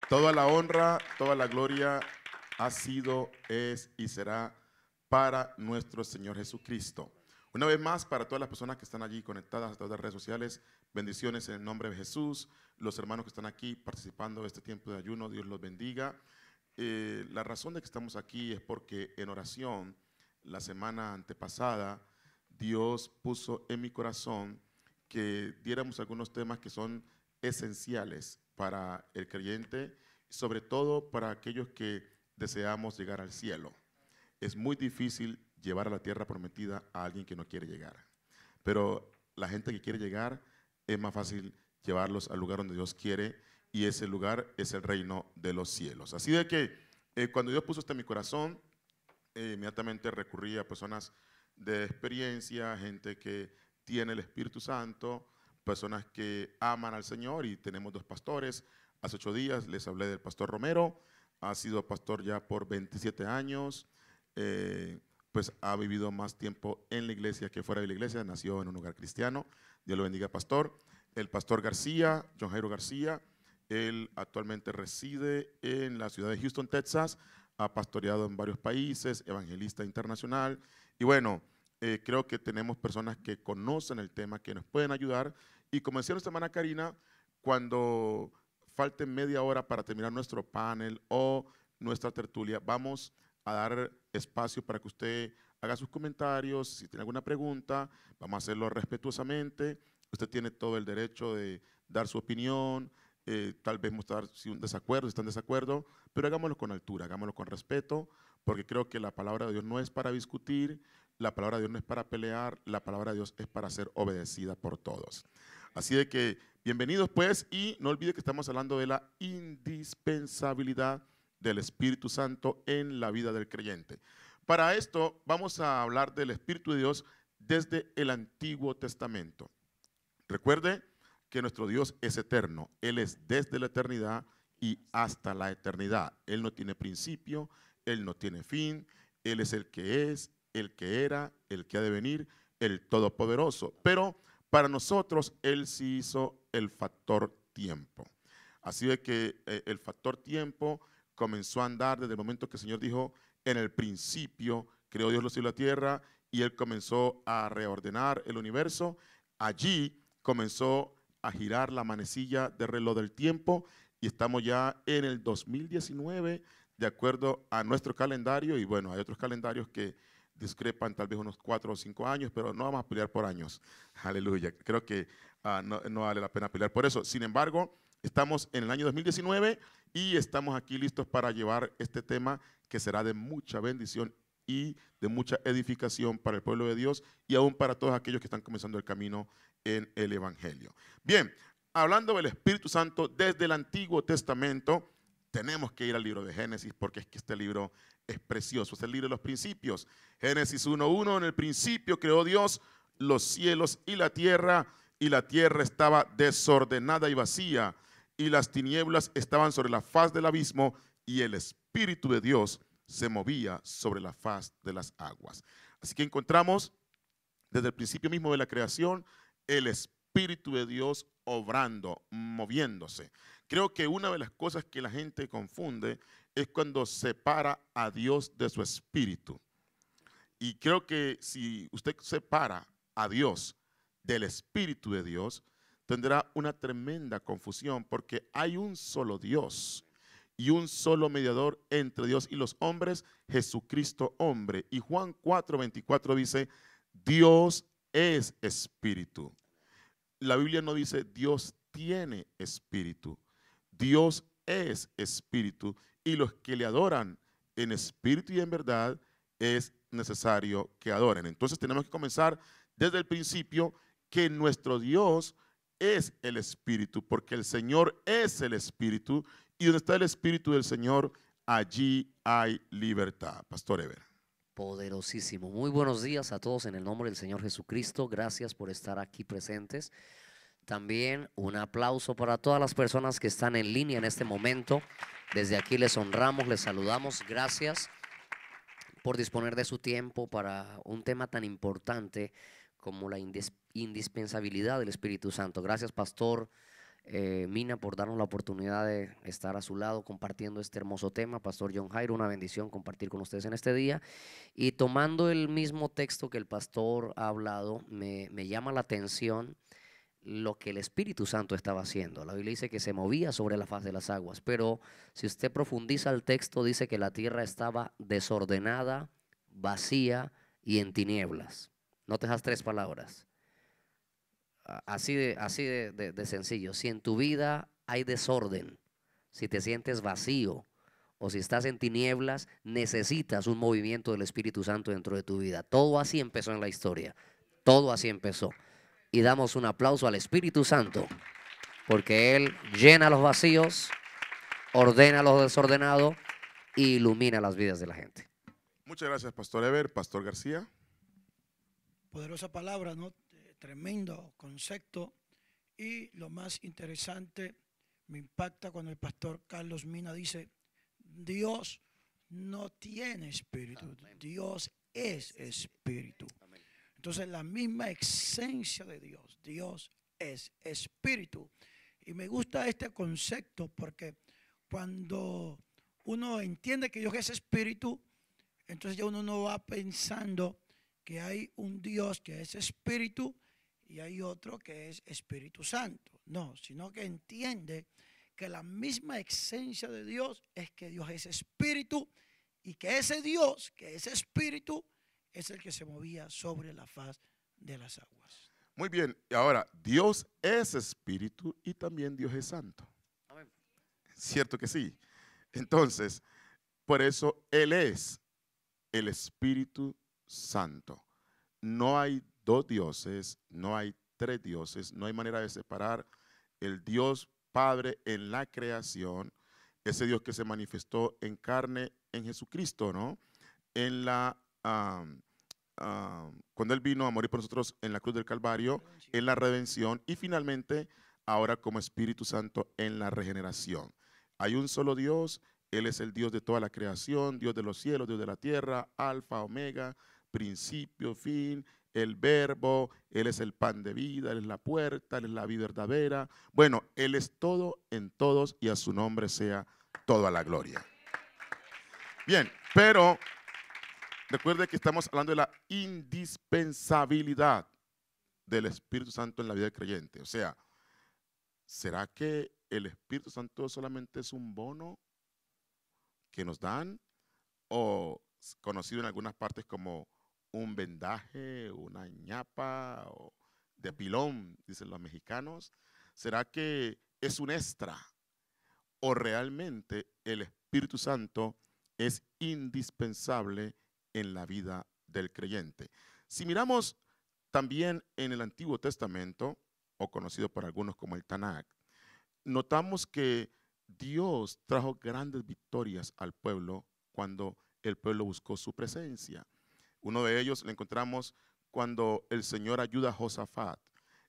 Toda la honra, toda la gloria ha sido, es y será para nuestro Señor Jesucristo. Una vez más, para todas las personas que están allí conectadas a través de redes sociales, bendiciones en el nombre de Jesús. Los hermanos que están aquí participando de este tiempo de ayuno, Dios los bendiga. La razón de que estamos aquí es porque en oración, la semana antepasada, Dios puso en mi corazón que diéramos algunos temas que son esenciales para el creyente, sobre todo para aquellos que deseamos llegar al cielo. Es muy difícil llevar a la tierra prometida a alguien que no quiere llegar, pero la gente que quiere llegar es más fácil llevarlos al lugar donde Dios quiere, y ese lugar es el reino de los cielos. Así de que cuando Dios puso esto en mi corazón, inmediatamente recurrí a personas de experiencia, gente que tiene el Espíritu Santo, personas que aman al Señor, y tenemos dos pastores. Hace 8 días les hablé del pastor Romero, ha sido pastor ya por 27 años, pues ha vivido más tiempo en la iglesia que fuera de la iglesia, nació en un hogar cristiano. Dios lo bendiga, pastor. El pastor García, John Jairo García, él actualmente reside en la ciudad de Houston, Texas, ha pastoreado en varios países, evangelista internacional, y bueno, creo que tenemos personas que conocen el tema, que nos pueden ayudar, y como decía nuestra hermana Karina, cuando falte media hora para terminar nuestro panel o nuestra tertulia, vamos a dar espacio para que usted haga sus comentarios. Si tiene alguna pregunta, vamos a hacerlo respetuosamente. Usted tiene todo el derecho de dar su opinión, tal vez mostrar si un desacuerdo, si está en desacuerdo, pero hagámoslo con altura, hagámoslo con respeto, porque creo que la palabra de Dios no es para discutir, la palabra de Dios no es para pelear, la palabra de Dios es para ser obedecida por todos. Así de que bienvenidos pues, y no olvide que estamos hablando de la indispensabilidad del Espíritu Santo en la vida del creyente. Para esto vamos a hablar del Espíritu de Dios desde el Antiguo Testamento. Recuerde que nuestro Dios es eterno, Él es desde la eternidad y hasta la eternidad. Él no tiene principio, Él no tiene fin, Él es el que es, el que era, el que ha de venir, el todopoderoso. Pero para nosotros Él sí hizo el factor tiempo. Así de que el factor tiempo comenzó a andar desde el momento que el Señor dijo: en el principio creó Dios los cielos y la tierra, y Él comenzó a reordenar el universo. Allí comenzó a girar la manecilla del reloj del tiempo, y estamos ya en el 2019 de acuerdo a nuestro calendario. Y bueno, hay otros calendarios que discrepan tal vez unos 4 o 5 años, pero no vamos a pelear por años. Aleluya, creo que no vale la pena pelear por eso. Sin embargo, estamos en el año 2019 y estamos aquí listos para llevar este tema que será de mucha bendición y de mucha edificación para el pueblo de Dios, y aún para todos aquellos que están comenzando el camino en el Evangelio. Bien, hablando del Espíritu Santo desde el Antiguo Testamento, tenemos que ir al libro de Génesis, porque es que este libro es precioso, es el libro de los principios. Génesis 1:1: en el principio creó Dios los cielos y la tierra estaba desordenada y vacía, y las tinieblas estaban sobre la faz del abismo, y el Espíritu de Dios se movía sobre la faz de las aguas. Así que encontramos desde el principio mismo de la creación el Espíritu de Dios obrando, moviéndose. Creo que una de las cosas que la gente confunde es cuando separa a Dios de su Espíritu. Y creo que si usted separa a Dios del Espíritu de Dios, tendrá una tremenda confusión, porque hay un solo Dios y un solo mediador entre Dios y los hombres, Jesucristo hombre. Y Juan 4:24 dice: Dios es espíritu. La Biblia no dice Dios tiene espíritu, Dios es espíritu, y los que le adoran en espíritu y en verdad es necesario que adoren. Entonces tenemos que comenzar desde el principio, que nuestro Dios es el espíritu, porque el Señor es el espíritu, y donde está el espíritu del Señor, allí hay libertad. Pastor Ever. Poderosísimo. Muy buenos días a todos en el nombre del Señor Jesucristo. Gracias por estar aquí presentes. También un aplauso para todas las personas que están en línea en este momento. Desde aquí les honramos, les saludamos. Gracias por disponer de su tiempo para un tema tan importante como la indispensabilidad del Espíritu Santo. Gracias, Pastor Mina, por darnos la oportunidad de estar a su lado compartiendo este hermoso tema. Pastor John Jairo, una bendición compartir con ustedes en este día. Y tomando el mismo texto que el pastor ha hablado, me llama la atención lo que el Espíritu Santo estaba haciendo. La Biblia dice que se movía sobre la faz de las aguas, pero si usted profundiza el texto, dice que la tierra estaba desordenada, vacía y en tinieblas. Note esas tres palabras. Así de sencillo. Si en tu vida hay desorden, si te sientes vacío o si estás en tinieblas, necesitas un movimiento del Espíritu Santo dentro de tu vida. Todo así empezó en la historia. Todo así empezó. Y damos un aplauso al Espíritu Santo, porque Él llena los vacíos, ordena lo desordenado y ilumina las vidas de la gente. Muchas gracias, Pastor Ever. Pastor García. Poderosa palabra, ¿no? Tremendo concepto. Y lo más interesante, me impacta cuando el pastor Carlos Mina dice, Dios no tiene espíritu, Dios es espíritu. Entonces la misma esencia de Dios, Dios es espíritu. Y me gusta este concepto porque cuando uno entiende que Dios es espíritu, entonces ya uno no va pensando que hay un Dios que es espíritu y hay otro que es Espíritu Santo. No, sino que entiende que la misma esencia de Dios es que Dios es espíritu y que ese Dios, que es espíritu, es el que se movía sobre la faz de las aguas. Muy bien, y ahora, Dios es espíritu y también Dios es santo. Amén. ¿Cierto que sí? Entonces, por eso Él es el Espíritu Santo. No hay dos dioses, no hay tres dioses, no hay manera de separar el Dios Padre en la creación, ese Dios que se manifestó en carne en Jesucristo, ¿no? En la cuando Él vino a morir por nosotros en la cruz del Calvario, en la redención y finalmente ahora como Espíritu Santo en la regeneración. Hay un solo Dios, Él es el Dios de toda la creación, Dios de los cielos, Dios de la tierra, Alfa, Omega, principio, fin, el verbo, Él es el pan de vida, Él es la puerta, Él es la vida verdadera. Bueno, Él es todo en todos y a su nombre sea toda la gloria. Bien, pero recuerde que estamos hablando de la indispensabilidad del Espíritu Santo en la vida del creyente. O sea, ¿será que el Espíritu Santo solamente es un bono que nos dan? O conocido en algunas partes como un vendaje, una ñapa o de pilón, dicen los mexicanos. ¿Será que es un extra? ¿O realmente el Espíritu Santo es indispensable en la vida del creyente? Si miramos también en el Antiguo Testamento, o conocido por algunos como el Tanakh, notamos que Dios trajo grandes victorias al pueblo cuando el pueblo buscó su presencia. Uno de ellos lo encontramos cuando el Señor ayuda a Josafat.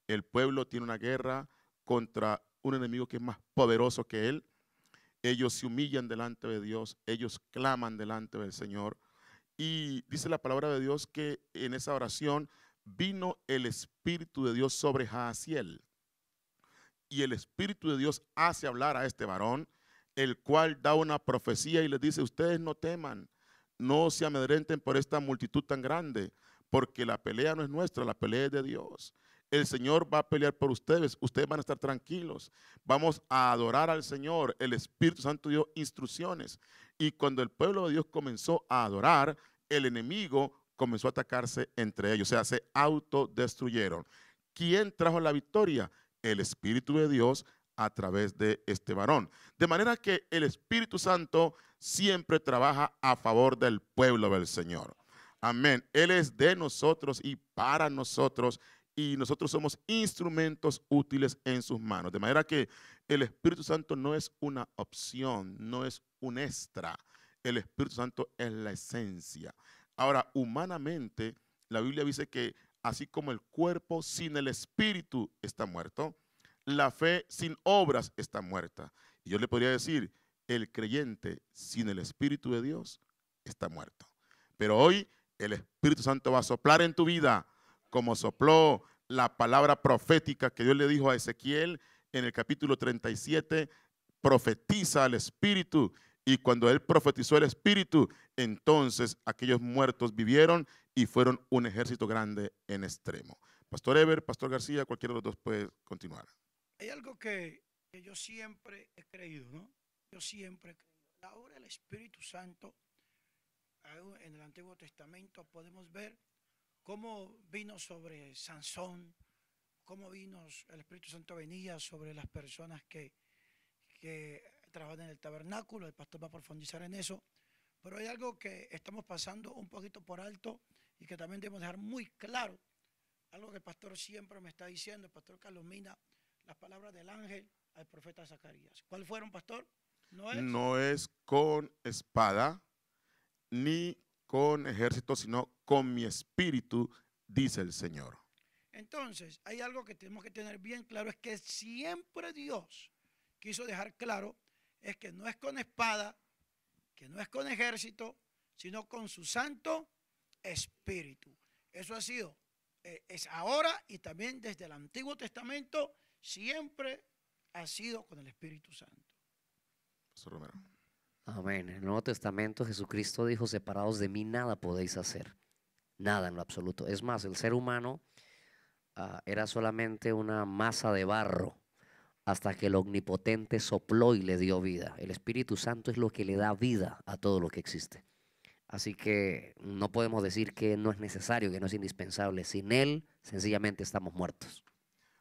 El pueblo tiene una guerra contra un enemigo que es más poderoso que él. Ellos se humillan delante de Dios, ellos claman delante del Señor. Y dice la palabra de Dios que en esa oración vino el Espíritu de Dios sobre Jaasiel. Y el Espíritu de Dios hace hablar a este varón, el cual da una profecía y les dice, ustedes no teman, no se amedrenten por esta multitud tan grande, porque la pelea no es nuestra, la pelea es de Dios. El Señor va a pelear por ustedes, ustedes van a estar tranquilos, vamos a adorar al Señor. El Espíritu Santo dio instrucciones y cuando el pueblo de Dios comenzó a adorar, el enemigo comenzó a atacarse entre ellos, o sea, se autodestruyeron. ¿Quién trajo la victoria? El Espíritu de Dios a través de este varón. De manera que el Espíritu Santo siempre trabaja a favor del pueblo del Señor. Amén. Él es de nosotros y para nosotros y nosotros somos instrumentos útiles en sus manos. De manera que el Espíritu Santo no es una opción, no es un extra. El Espíritu Santo es la esencia. Ahora, humanamente, la Biblia dice que así como el cuerpo sin el Espíritu está muerto, la fe sin obras está muerta. Y yo le podría decir, el creyente sin el Espíritu de Dios está muerto. Pero hoy el Espíritu Santo va a soplar en tu vida, como sopló la palabra profética que Dios le dijo a Ezequiel en el capítulo 37, profetiza al Espíritu. Y cuando él profetizó el Espíritu, entonces aquellos muertos vivieron y fueron un ejército grande en extremo. Pastor Ever, Pastor García, cualquiera de los dos puede continuar. Hay algo que yo siempre he creído, ¿no? Yo siempre he creído. La obra del Espíritu Santo, en el Antiguo Testamento podemos ver cómo vino sobre Sansón, cómo vino, el Espíritu Santo venía sobre las personas que trabajan en el tabernáculo. El pastor va a profundizar en eso. Pero hay algo que estamos pasando un poquito por alto y que también debemos dejar muy claro. Algo que el pastor siempre me está diciendo, el pastor Carlos Mina, las palabras del ángel al profeta Zacarías. ¿Cuáles fueron, pastor? No es con espada ni con ejército, sino con mi espíritu, dice el Señor. Entonces, hay algo que tenemos que tener bien claro, es que siempre Dios quiso dejar claro, es que no es con espada, que no es con ejército, sino con su Santo Espíritu. Eso ha sido, es ahora y también desde el Antiguo Testamento, siempre ha sido con el Espíritu Santo. Pastor Romero. Amén. En el Nuevo Testamento Jesucristo dijo: separados de mí nada podéis hacer. Nada en lo absoluto. Es más, el ser humano era solamente una masa de barro hasta que el Omnipotente sopló y le dio vida. El Espíritu Santo es lo que le da vida a todo lo que existe. Así que no podemos decir que no es necesario, que no es indispensable. Sin Él, sencillamente estamos muertos.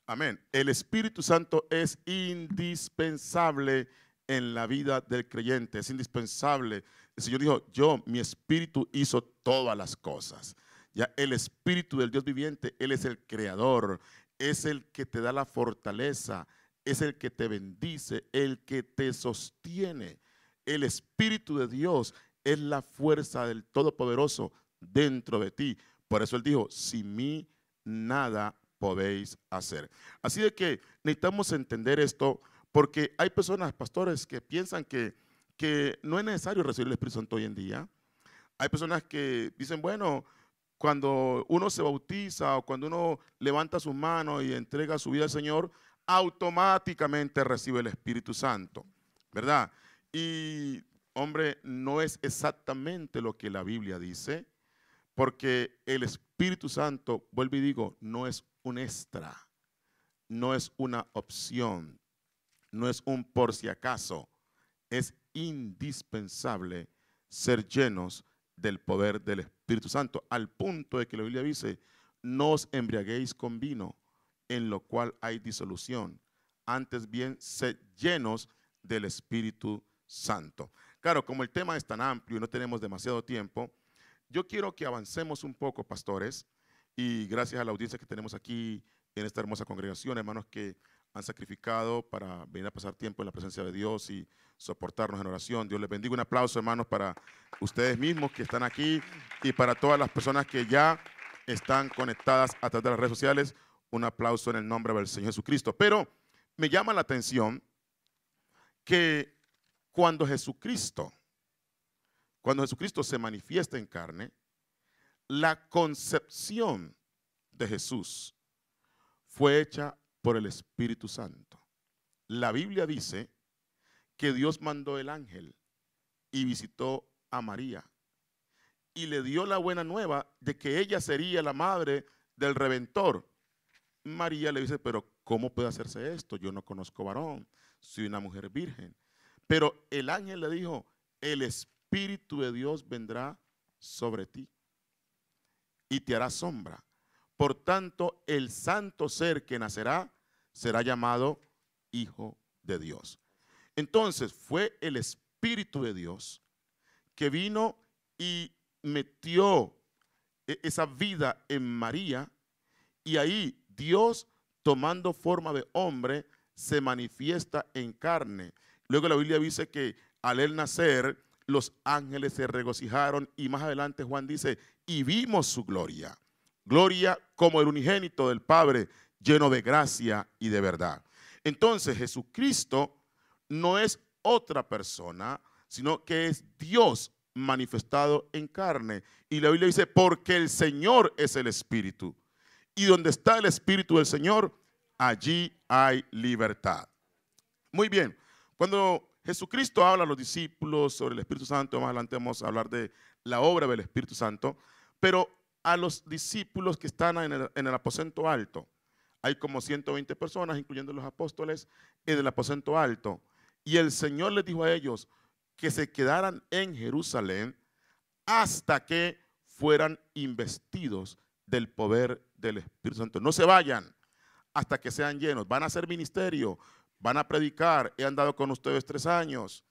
Amén. El Espíritu Santo es indispensable en la vida del creyente, es indispensable. El Señor dijo: mi espíritu hizo todas las cosas. Ya el Espíritu del Dios viviente, Él es el creador, es el que te da la fortaleza, es el que te bendice, el que te sostiene. El Espíritu de Dios es la fuerza del Todopoderoso dentro de ti. Por eso Él dijo: sin mí nada podéis hacer. Así de que necesitamos entender esto, porque hay personas, pastores, que piensan que no es necesario recibir el Espíritu Santo hoy en día. Hay personas que dicen: bueno, cuando uno se bautiza o cuando uno levanta sus manos y entrega su vida al Señor, automáticamente recibe el Espíritu Santo, ¿verdad? Y, hombre, no es exactamente lo que la Biblia dice, porque el Espíritu Santo, vuelvo y digo, no es un extra, no es una opción, no es un por si acaso, es indispensable ser llenos del poder del Espíritu Santo, al punto de que la Biblia dice: no os embriaguéis con vino, en lo cual hay disolución, antes bien sed llenos del Espíritu Santo. Claro, como el tema es tan amplio y no tenemos demasiado tiempo, yo quiero que avancemos un poco, pastores, y gracias a la audiencia que tenemos aquí en esta hermosa congregación, hermanos que han sacrificado para venir a pasar tiempo en la presencia de Dios y soportarnos en oración. Dios les bendiga. Un aplauso, hermanos, para ustedes mismos que están aquí y para todas las personas que ya están conectadas a través de las redes sociales. Un aplauso en el nombre del Señor Jesucristo. Pero me llama la atención que cuando Jesucristo se manifiesta en carne, la concepción de Jesús fue hecha por el Espíritu Santo. La Biblia dice que Dios mandó el ángel y visitó a María y le dio la buena nueva de que ella sería la madre del Redentor. María le dice: pero ¿cómo puede hacerse esto? Yo no conozco varón, soy una mujer virgen. Pero el ángel le dijo: el Espíritu de Dios vendrá sobre ti y te hará sombra. Por tanto, el santo ser que nacerá será llamado Hijo de Dios. Entonces, fue el Espíritu de Dios que vino y metió esa vida en María, y ahí Dios, tomando forma de hombre, se manifiesta en carne. Luego la Biblia dice que al él nacer, los ángeles se regocijaron, y más adelante Juan dice: y vimos su gloria. Gloria como el unigénito del Padre, lleno de gracia y de verdad. Entonces Jesucristo no es otra persona, sino que es Dios manifestado en carne. Y la Biblia dice: porque el Señor es el Espíritu. Y donde está el Espíritu del Señor, allí hay libertad. Muy bien, cuando Jesucristo habla a los discípulos sobre el Espíritu Santo, más adelante vamos a hablar de la obra del Espíritu Santo, pero a los discípulos que están en el aposento alto, hay como 120 personas, incluyendo los apóstoles, en el aposento alto, y el Señor les dijo a ellos que se quedaran en Jerusalén hasta que fueran investidos del poder del Espíritu Santo. No se vayan hasta que sean llenos. Van a hacer ministerio, van a predicar. He andado con ustedes 3 años,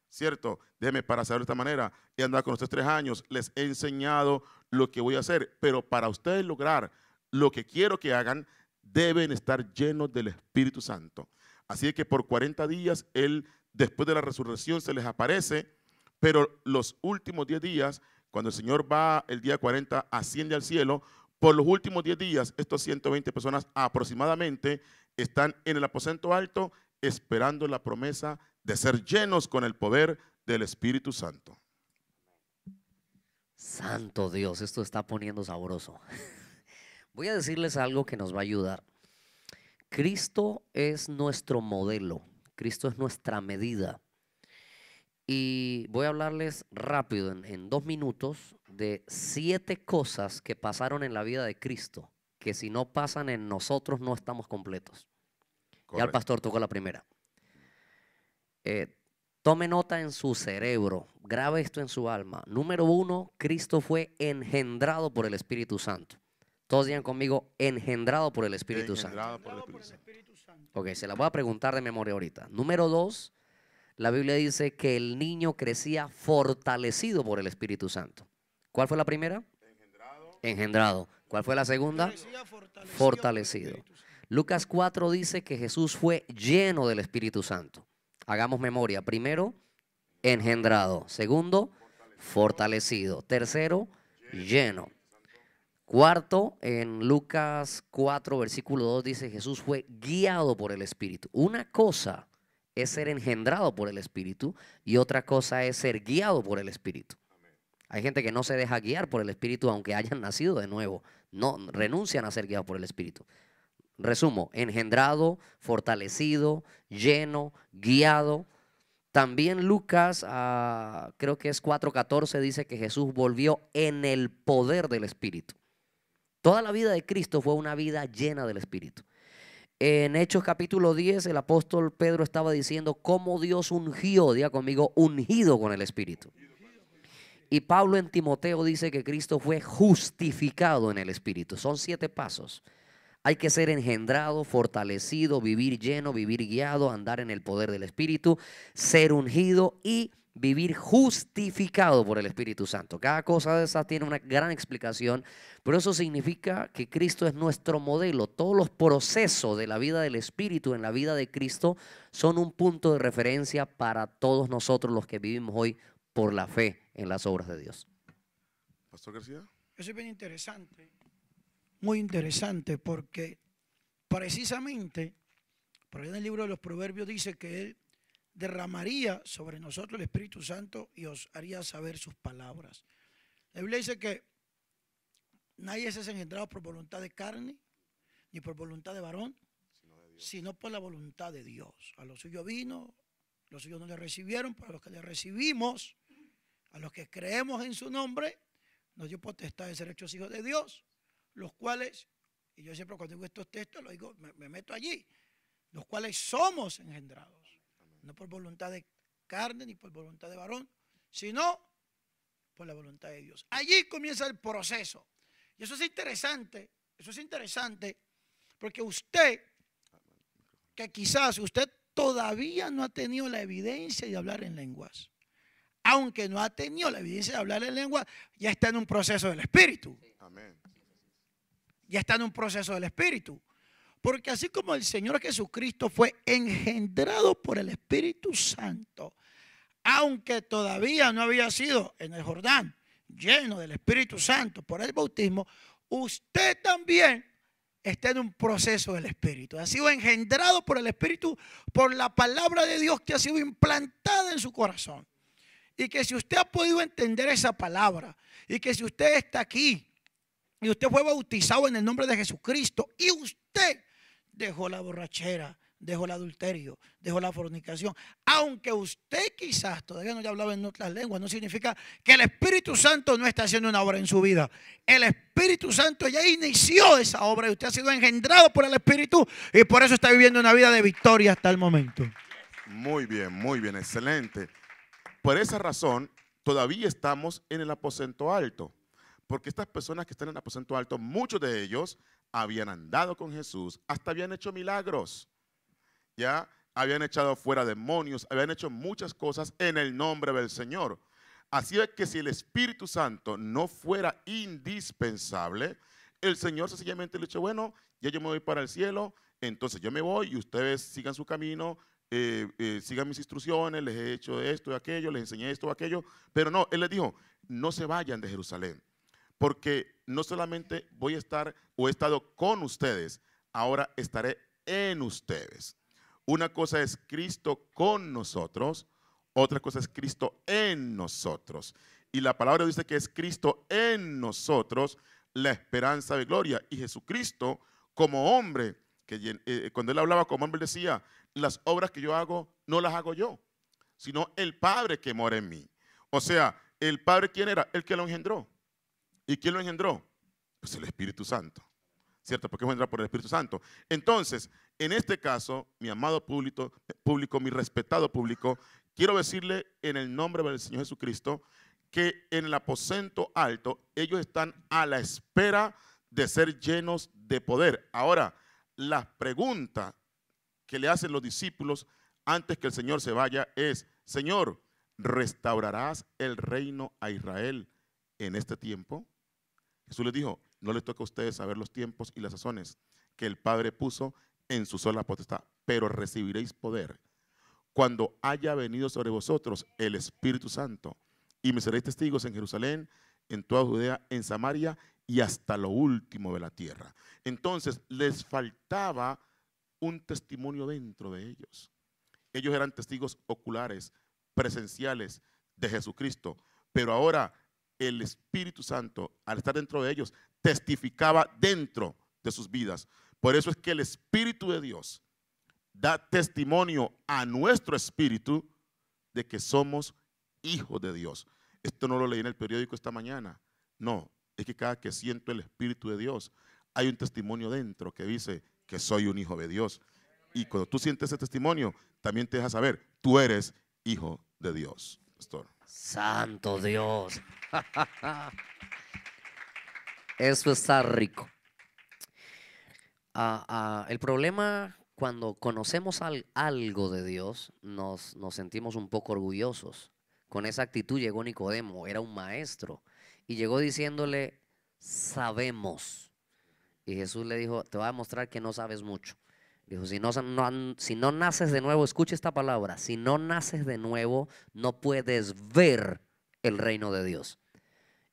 ¿cierto? Déjenme para saber de esta manera. He andado con ustedes 3 años. Les he enseñado lo que voy a hacer. Pero para ustedes lograr lo que quiero que hagan, deben estar llenos del Espíritu Santo. Así que por 40 días, Él, después de la resurrección, se les aparece. Pero los últimos 10 días, cuando el Señor va el día 40, asciende al cielo. Por los últimos 10 días, estos 120 personas aproximadamente están en el aposento alto esperando la promesa de ser llenos con el poder del Espíritu Santo. Santo Dios, esto está poniendo sabroso. Voy a decirles algo que nos va a ayudar. Cristo es nuestro modelo, Cristo es nuestra medida. Y voy a hablarles rápido, en 2 minutos, de 7 cosas que pasaron en la vida de Cristo, que si no pasan en nosotros no estamos completos. Correcto. Ya el pastor tocó la primera. Tome nota en su cerebro, grabe esto en su alma. Número 1, Cristo fue engendrado por el Espíritu Santo. Todos digan conmigo, engendrado por el Espíritu Santo. Por el Espíritu Santo. Ok, se la voy a preguntar de memoria ahorita. Número 2, la Biblia dice que el niño crecía fortalecido por el Espíritu Santo. ¿Cuál fue la primera? Engendrado. ¿Cuál fue la segunda? Fortalecido. Lucas 4 dice que Jesús fue lleno del Espíritu Santo. Hagamos memoria. Primero, engendrado. Segundo, fortalecido. Tercero, lleno. Cuarto, en Lucas 4, versículo 2 dice Jesús fue guiado por el Espíritu. Una cosa es ser engendrado por el Espíritu y otra cosa es ser guiado por el Espíritu. Hay gente que no se deja guiar por el Espíritu aunque hayan nacido de nuevo. No renuncian a ser guiados por el Espíritu. Resumo, engendrado, fortalecido, lleno, guiado. También Lucas, creo que es 4:14, dice que Jesús volvió en el poder del Espíritu. Toda la vida de Cristo fue una vida llena del Espíritu. En Hechos capítulo 10, el apóstol Pedro estaba diciendo cómo Dios ungió, diga conmigo, ungido con el Espíritu. Y Pablo en Timoteo dice que Cristo fue justificado en el Espíritu. Son 7 pasos. Hay que ser engendrado, fortalecido, vivir lleno, vivir guiado, andar en el poder del Espíritu, ser ungido y vivir justificado por el Espíritu Santo. Cada cosa de esas tiene una gran explicación, pero eso significa que Cristo es nuestro modelo. Todos los procesos de la vida del Espíritu en la vida de Cristo son un punto de referencia para todos nosotros los que vivimos hoy por la fe en las obras de Dios. Pastor García. Eso es bien interesante, muy interesante, porque precisamente por ahí en el libro de los Proverbios dice que Él derramaría sobre nosotros el Espíritu Santo y os haría saber sus palabras. La Biblia dice que nadie es engendrado por voluntad de carne, ni por voluntad de varón, sino por la voluntad de Dios. A los suyos vino, los suyos no le recibieron, pero a los que le recibimos, a los que creemos en su nombre, nos dio potestad de ser hechos hijos de Dios, los cuales, y yo siempre cuando digo estos textos, lo digo, me meto allí, los cuales somos engendrados. No por voluntad de carne ni por voluntad de varón, sino por la voluntad de Dios. Allí comienza el proceso. Y eso es interesante porque usted, que quizás usted todavía no ha tenido la evidencia de hablar en lenguas, aunque no ha tenido la evidencia de hablar en lenguas, ya está en un proceso del Espíritu. Amén. Ya está en un proceso del Espíritu. Porque así como el Señor Jesucristo fue engendrado por el Espíritu Santo, aunque todavía no había sido en el Jordán lleno del Espíritu Santo por el bautismo, usted también está en un proceso del Espíritu. Ha sido engendrado por el Espíritu, por la palabra de Dios que ha sido implantada en su corazón. Y que si usted ha podido entender esa palabra, y que si usted está aquí, y usted fue bautizado en el nombre de Jesucristo, y usted dejó la borrachera, dejó el adulterio, dejó la fornicación. Aunque usted quizás todavía no haya hablado en otras lenguas, no significa que el Espíritu Santo no está haciendo una obra en su vida. El Espíritu Santo ya inició esa obra y usted ha sido engendrado por el Espíritu y por eso está viviendo una vida de victoria hasta el momento. Muy bien, excelente. Por esa razón, todavía estamos en el aposento alto. Porque estas personas que están en el aposento alto, muchos de ellos habían andado con Jesús, hasta habían hecho milagros. Ya habían echado fuera demonios, habían hecho muchas cosas en el nombre del Señor. Así es que si el Espíritu Santo no fuera indispensable, el Señor sencillamente le dijo, bueno, ya yo me voy para el cielo, entonces yo me voy y ustedes sigan su camino, sigan mis instrucciones, les he hecho esto y aquello, les enseñé esto y aquello. Pero no, Él les dijo, no se vayan de Jerusalén, porque no solamente voy a estar o he estado con ustedes, ahora estaré en ustedes. Una cosa es Cristo con nosotros, otra cosa es Cristo en nosotros. Y la palabra dice que es Cristo en nosotros, la esperanza de gloria. Y Jesucristo como hombre, que cuando Él hablaba como hombre decía, las obras que yo hago no las hago yo, sino el Padre que mora en mí. O sea, el Padre, ¿quién era? El que lo engendró. ¿Y quién lo engendró? Pues el Espíritu Santo, ¿cierto? Porque engendrado por el Espíritu Santo. Entonces, en este caso, mi amado público, mi respetado público, quiero decirle en el nombre del Señor Jesucristo que en el aposento alto ellos están a la espera de ser llenos de poder. Ahora, la pregunta que le hacen los discípulos antes que el Señor se vaya es, Señor, ¿restaurarás el reino a Israel en este tiempo? Jesús les dijo, no les toca a ustedes saber los tiempos y las sazones que el Padre puso en su sola potestad, pero recibiréis poder cuando haya venido sobre vosotros el Espíritu Santo y me seréis testigos en Jerusalén, en toda Judea, en Samaria y hasta lo último de la tierra. Entonces les faltaba un testimonio dentro de ellos. Ellos eran testigos oculares, presenciales de Jesucristo, pero ahora el Espíritu Santo, al estar dentro de ellos, testificaba dentro de sus vidas. Por eso es que el Espíritu de Dios da testimonio a nuestro espíritu de que somos hijos de Dios. Esto no lo leí en el periódico esta mañana. No, es que cada que siento el Espíritu de Dios, hay un testimonio dentro que dice que soy un hijo de Dios. Y cuando tú sientes ese testimonio, también te deja saber, tú eres hijo de Dios. Pastor. Santo Dios. Eso está rico. El problema cuando conocemos algo de Dios, nos sentimos un poco orgullosos. Con esa actitud llegó Nicodemo, era un maestro, y llegó diciéndole, sabemos. Y Jesús le dijo, te voy a demostrar que no sabes mucho. Dijo, si no naces de nuevo, escucha esta palabra, si no naces de nuevo, no puedes ver el reino de Dios.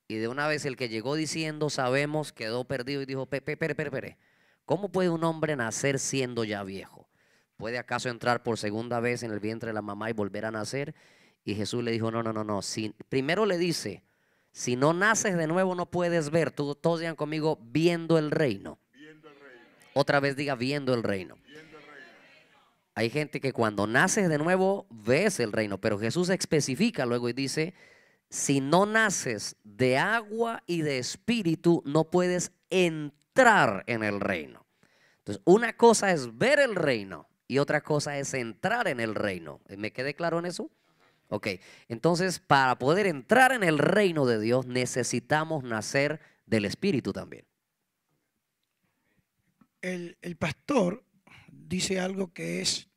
Y de una vez el que llegó diciendo, sabemos, quedó perdido y dijo, espere. ¿Cómo puede un hombre nacer siendo ya viejo? ¿Puede acaso entrar por segunda vez en el vientre de la mamá y volver a nacer? Y Jesús le dijo, no. Primero le dice, si no naces de nuevo no puedes ver. Todos digan conmigo, viendo el reino. Viendo el reino. Otra vez diga, viendo el reino. Viendo el reino. Hay gente que cuando naces de nuevo ves el reino, pero Jesús especifica luego y dice, si no naces de agua y de espíritu, no puedes entrar en el reino. Entonces, una cosa es ver el reino y otra cosa es entrar en el reino. ¿Me quedé claro en eso? Ok, entonces para poder entrar en el reino de Dios necesitamos nacer del espíritu también. El pastor dice algo que es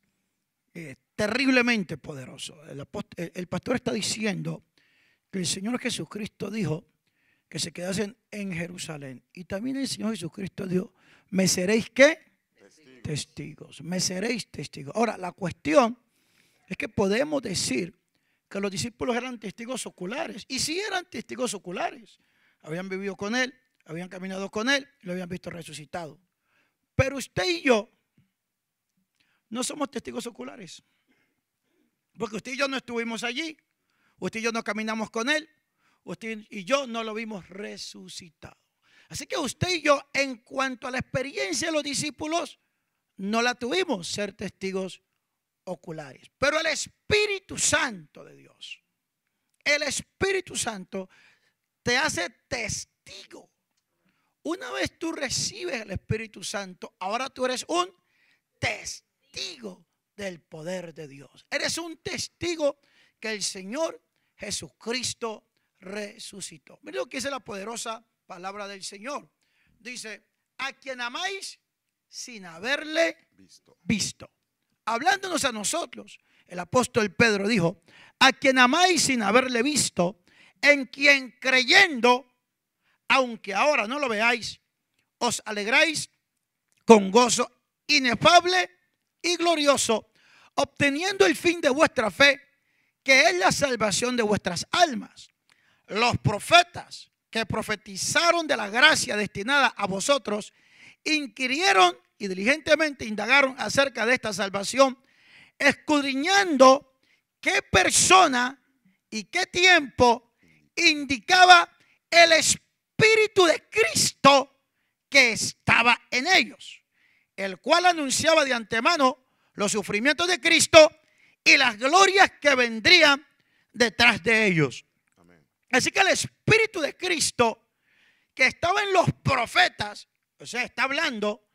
terriblemente poderoso. El pastor está diciendo que el Señor Jesucristo dijo que se quedasen en Jerusalén. Y también el Señor Jesucristo dijo, ¿me seréis qué? Testigos. Me seréis testigos. Ahora, la cuestión es que podemos decir que los discípulos eran testigos oculares. Y sí eran testigos oculares. Habían vivido con Él, habían caminado con Él, lo habían visto resucitado. Pero usted y yo no somos testigos oculares. Porque usted y yo no estuvimos allí. Usted y yo no caminamos con Él. Usted y yo no lo vimos resucitado. Así que usted y yo, en cuanto a la experiencia de los discípulos, no la tuvimos, ser testigos oculares. Pero el Espíritu Santo de Dios, el Espíritu Santo te hace testigo. Una vez tú recibes el Espíritu Santo, ahora tú eres un testigo del poder de Dios. Eres un testigo que el Señor Jesucristo resucitó. Mira lo que dice la poderosa palabra del Señor. Dice, a quien amáis sin haberle visto. Hablándonos a nosotros, el apóstol Pedro dijo, a quien amáis sin haberle visto, en quien creyendo, aunque ahora no lo veáis, os alegráis con gozo inefable y glorioso, obteniendo el fin de vuestra fe, que es la salvación de vuestras almas. Los profetas que profetizaron de la gracia destinada a vosotros, inquirieron y diligentemente indagaron acerca de esta salvación, escudriñando qué persona y qué tiempo indicaba el Espíritu de Cristo que estaba en ellos, el cual anunciaba de antemano los sufrimientos de Cristo y las glorias que vendrían detrás de ellos. Amén. Así que el Espíritu de Cristo que estaba en los profetas, o sea, está hablando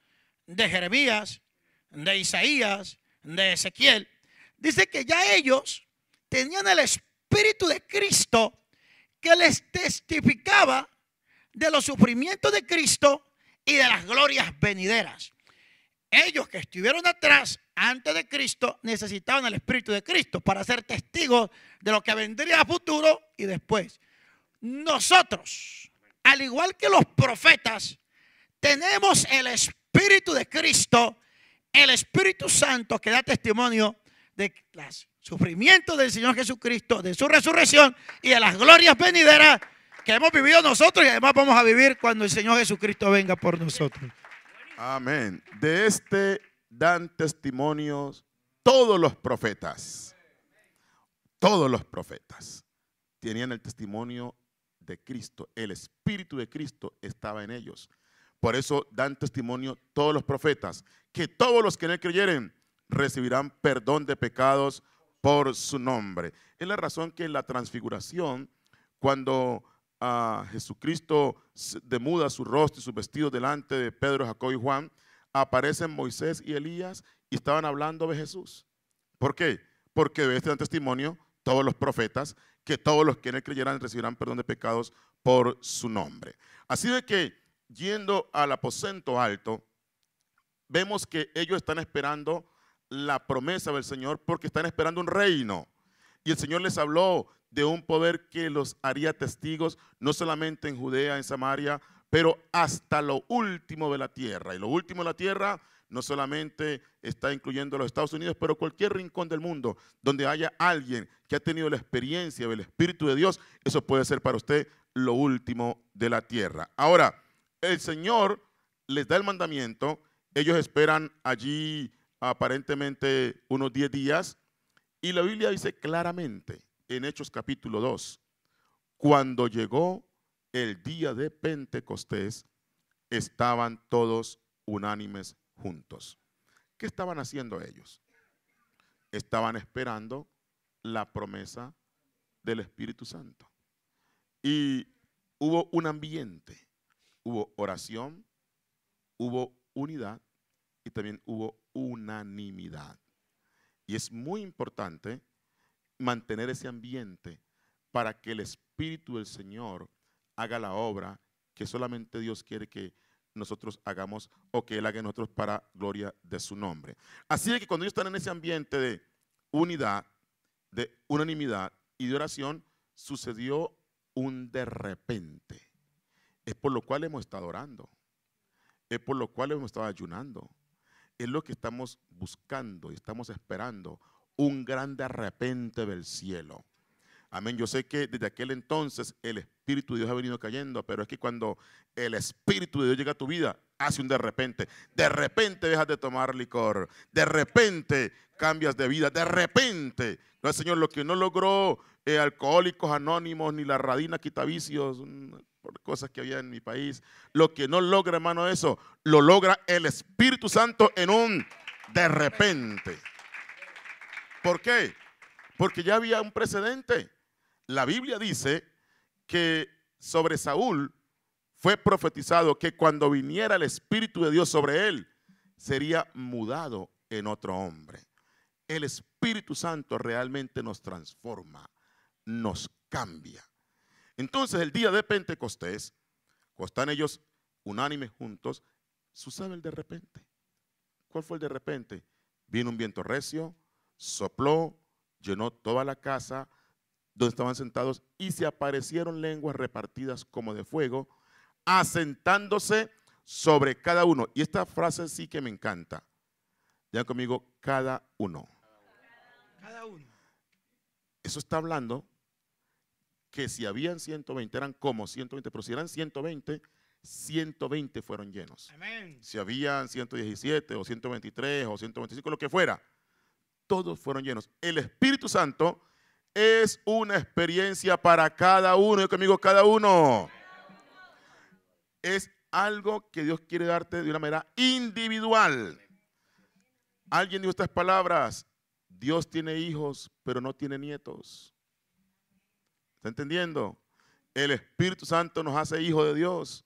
de Jeremías, de Isaías, de Ezequiel, dice que ya ellos tenían el Espíritu de Cristo que les testificaba de los sufrimientos de Cristo y de las glorias venideras. Ellos que estuvieron atrás, antes de Cristo, necesitaban el Espíritu de Cristo para ser testigos de lo que vendría a futuro y después. Nosotros, al igual que los profetas, tenemos el Espíritu de Cristo, el Espíritu Santo que da testimonio de los sufrimientos del Señor Jesucristo, de su resurrección y de las glorias venideras que hemos vivido nosotros y además vamos a vivir cuando el Señor Jesucristo venga por nosotros. Amén. De este dan testimonios todos los profetas. Todos los profetas tenían el testimonio de Cristo. El Espíritu de Cristo estaba en ellos. Por eso dan testimonio todos los profetas, que todos los que en él creyeren recibirán perdón de pecados por su nombre. Es la razón que en la transfiguración, cuando Jesucristo demuda su rostro y su vestido delante de Pedro, Jacob y Juan, aparecen Moisés y Elías y estaban hablando de Jesús. ¿Por qué? Porque de este dan testimonio todos los profetas, que todos los que en él creyeran recibirán perdón de pecados por su nombre. Así de que, yendo al aposento alto, vemos que ellos están esperando la promesa del Señor porque están esperando un reino. Y el Señor les habló de un poder que los haría testigos, no solamente en Judea, en Samaria, pero hasta lo último de la tierra. Y lo último de la tierra no solamente está incluyendo los Estados Unidos, pero cualquier rincón del mundo donde haya alguien que ha tenido la experiencia del Espíritu de Dios, eso puede ser para usted lo último de la tierra. Ahora, el Señor les da el mandamiento, ellos esperan allí aparentemente unos 10 días, y la Biblia dice claramente en Hechos capítulo 2, cuando llegó el día de Pentecostés, estaban todos unánimes juntos. ¿Qué estaban haciendo ellos? Estaban esperando la promesa del Espíritu Santo. Y hubo un ambiente, hubo oración, hubo unidad y también hubo unanimidad. Y es muy importante mantener ese ambiente para que el Espíritu del Señor haga la obra que solamente Dios quiere que nosotros hagamos o que Él haga en nosotros para gloria de su nombre. Así es que cuando ellos están en ese ambiente de unidad, de unanimidad y de oración, sucedió un de repente. Es por lo cual hemos estado orando, es por lo cual hemos estado ayunando, es lo que estamos buscando y estamos esperando, un gran de repente del cielo. Amén. Yo sé que desde aquel entonces el Espíritu de Dios ha venido cayendo, pero es que cuando el Espíritu de Dios llega a tu vida, hace un de repente. De repente dejas de tomar licor, de repente cambias de vida, de repente. No, Señor, lo que no logró Alcohólicos Anónimos, ni la Radina Quitavicios, por cosas que había en mi país. Lo que no logra, hermano, eso, lo logra el Espíritu Santo en un de repente. ¿Por qué? Porque ya había un precedente. La Biblia dice que sobre Saúl fue profetizado que cuando viniera el Espíritu de Dios sobre él, sería mudado en otro hombre. El Espíritu Santo realmente nos transforma, nos cambia. Entonces el día de Pentecostés, cuando están ellos unánimes juntos, sucede el de repente. ¿Cuál fue el de repente? Vino un viento recio, sopló, llenó toda la casa donde estaban sentados y se aparecieron lenguas repartidas como de fuego, asentándose sobre cada uno. Y esta frase sí que me encanta. Digan conmigo, cada uno. Cada uno. Eso está hablando que si habían 120, eran como 120, pero si eran 120, 120 fueron llenos. Amén. Si habían 117 o 123 o 125, lo que fuera, todos fueron llenos. El Espíritu Santo es una experiencia para cada uno. Digan conmigo, cada uno. Es algo que Dios quiere darte de una manera individual. Alguien dijo estas palabras: Dios tiene hijos, pero no tiene nietos. ¿Está entendiendo? El Espíritu Santo nos hace hijos de Dios.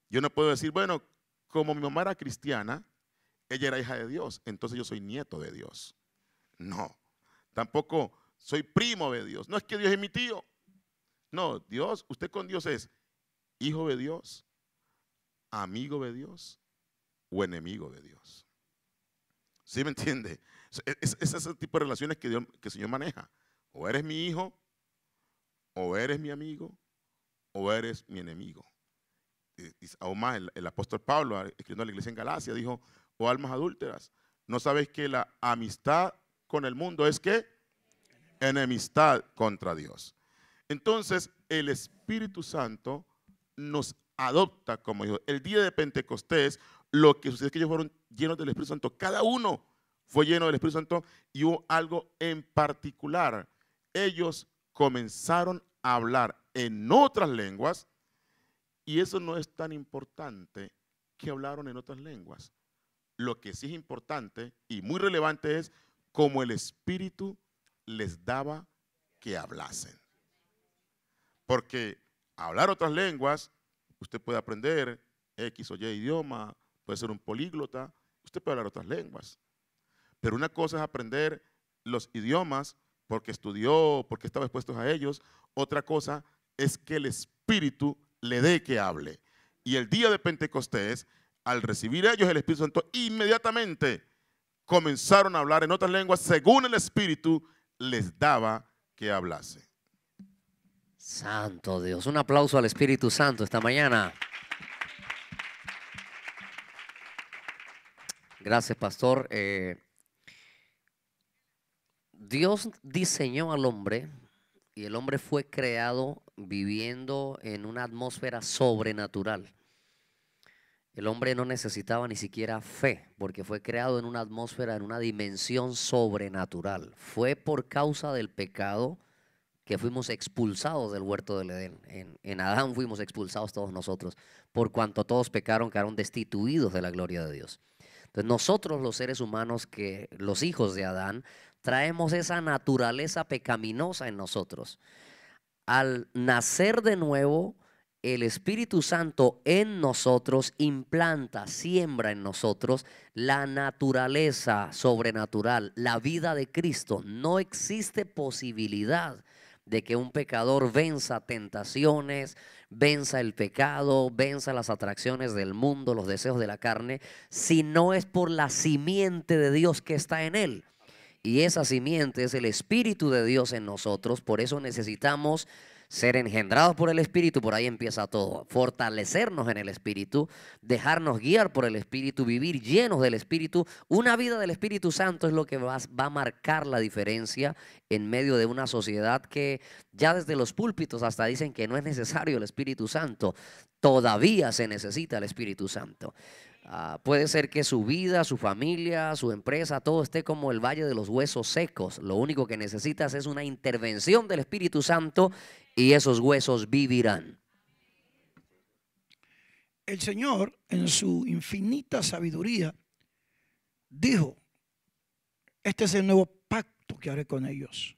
Yo no puedo decir, bueno, como mi mamá era cristiana, ella era hija de Dios, entonces yo soy nieto de Dios. No, tampoco soy primo de Dios. No es que Dios es mi tío. No, Dios, usted con Dios es hijo de Dios, amigo de Dios o enemigo de Dios. ¿Sí me entiende? Es ese tipo de relaciones que el Señor maneja. O eres mi hijo, o eres mi amigo, o eres mi enemigo. Y aún más, el apóstol Pablo, escribiendo a la iglesia en Galacia, dijo: oh almas adúlteras, ¿no sabéis que la amistad con el mundo es qué? Enemistad contra Dios. Entonces, el Espíritu Santo nos adopta como hijos. El día de Pentecostés, lo que sucede es que ellos fueron llenos del Espíritu Santo. Cada uno fue lleno del Espíritu Santo y hubo algo en particular. Ellos comenzaron a hablar en otras lenguas y eso no es tan importante que hablaron en otras lenguas. Lo que sí es importante y muy relevante es cómo el Espíritu les daba que hablasen. Porque hablar otras lenguas, usted puede aprender X o Y idioma, puede ser un políglota, usted puede hablar otras lenguas. Pero una cosa es aprender los idiomas porque estudió, porque estaba expuesto a ellos. Otra cosa es que el Espíritu le dé que hable. Y el día de Pentecostés, al recibir ellos el Espíritu Santo, inmediatamente comenzaron a hablar en otras lenguas según el Espíritu les daba que hablase. Santo Dios, un aplauso al Espíritu Santo esta mañana. Gracias, pastor. Dios diseñó al hombre y el hombre fue creado viviendo en una atmósfera sobrenatural. El hombre no necesitaba ni siquiera fe porque fue creado en una atmósfera, en una dimensión sobrenatural. Fue por causa del pecado que fuimos expulsados del huerto del Edén. En Adán fuimos expulsados todos nosotros, por cuanto todos pecaron, quedaron destituidos de la gloria de Dios. Entonces nosotros los seres humanos, que los hijos de Adán, traemos esa naturaleza pecaminosa en nosotros. Al nacer de nuevo, el Espíritu Santo en nosotros implanta, siembra en nosotros la naturaleza sobrenatural, la vida de Cristo. No existe posibilidad de que un pecador venza tentaciones, venza el pecado, venza las atracciones del mundo, los deseos de la carne, si no es por la simiente de Dios que está en él. Y esa simiente es el Espíritu de Dios en nosotros. Por eso necesitamos ser engendrados por el Espíritu. Por ahí empieza todo. Fortalecernos en el Espíritu, dejarnos guiar por el Espíritu, vivir llenos del Espíritu. Una vida del Espíritu Santo es lo que va a marcar la diferencia en medio de una sociedad que ya desde los púlpitos hasta dicen que no es necesario el Espíritu Santo. Todavía se necesita el Espíritu Santo. Puede ser que su vida, su familia, su empresa, todo esté como el valle de los huesos secos. Lo único que necesitas es una intervención del Espíritu Santo y esos huesos vivirán. El Señor, en su infinita sabiduría, dijo, este es el nuevo pacto que haré con ellos.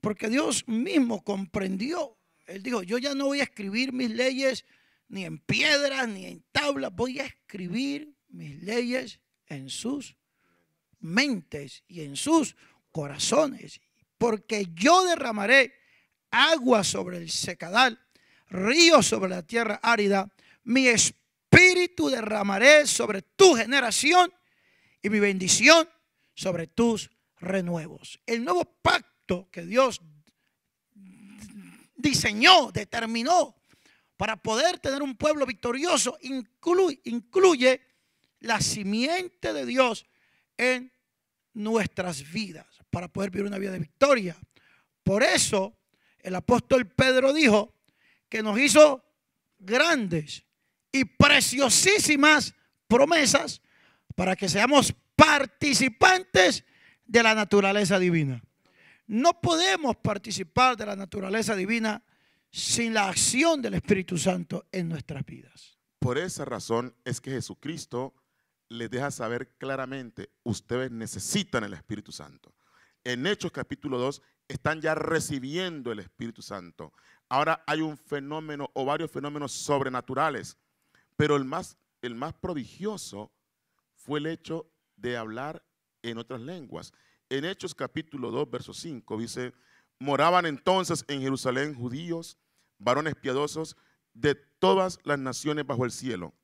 Porque Dios mismo comprendió. Él dijo, yo ya no voy a escribir mis leyes ni en piedras ni en tablas. Voy a escribir mis leyes en sus mentes y en sus corazones. Porque yo derramaré agua sobre el secadal, ríos sobre la tierra árida. Mi espíritu derramaré sobre tu generación y mi bendición sobre tus renuevos. El nuevo pacto que Dios diseñó, determinó para poder tener un pueblo victorioso incluye la simiente de Dios en nuestras vidas para poder vivir una vida de victoria. Por eso el apóstol Pedro dijo que nos hizo grandes y preciosísimas promesas para que seamos participantes de la naturaleza divina. No podemos participar de la naturaleza divina sin la acción del Espíritu Santo en nuestras vidas. Por esa razón es que Jesucristo les deja saber claramente, ustedes necesitan el Espíritu Santo. En Hechos capítulo 2 están ya recibiendo el Espíritu Santo. Ahora hay un fenómeno o varios fenómenos sobrenaturales, pero el más prodigioso fue el hecho de hablar en otras lenguas. En Hechos capítulo 2, verso 5 dice, moraban entonces en Jerusalén judíos, varones piadosos de todas las naciones bajo el cielo.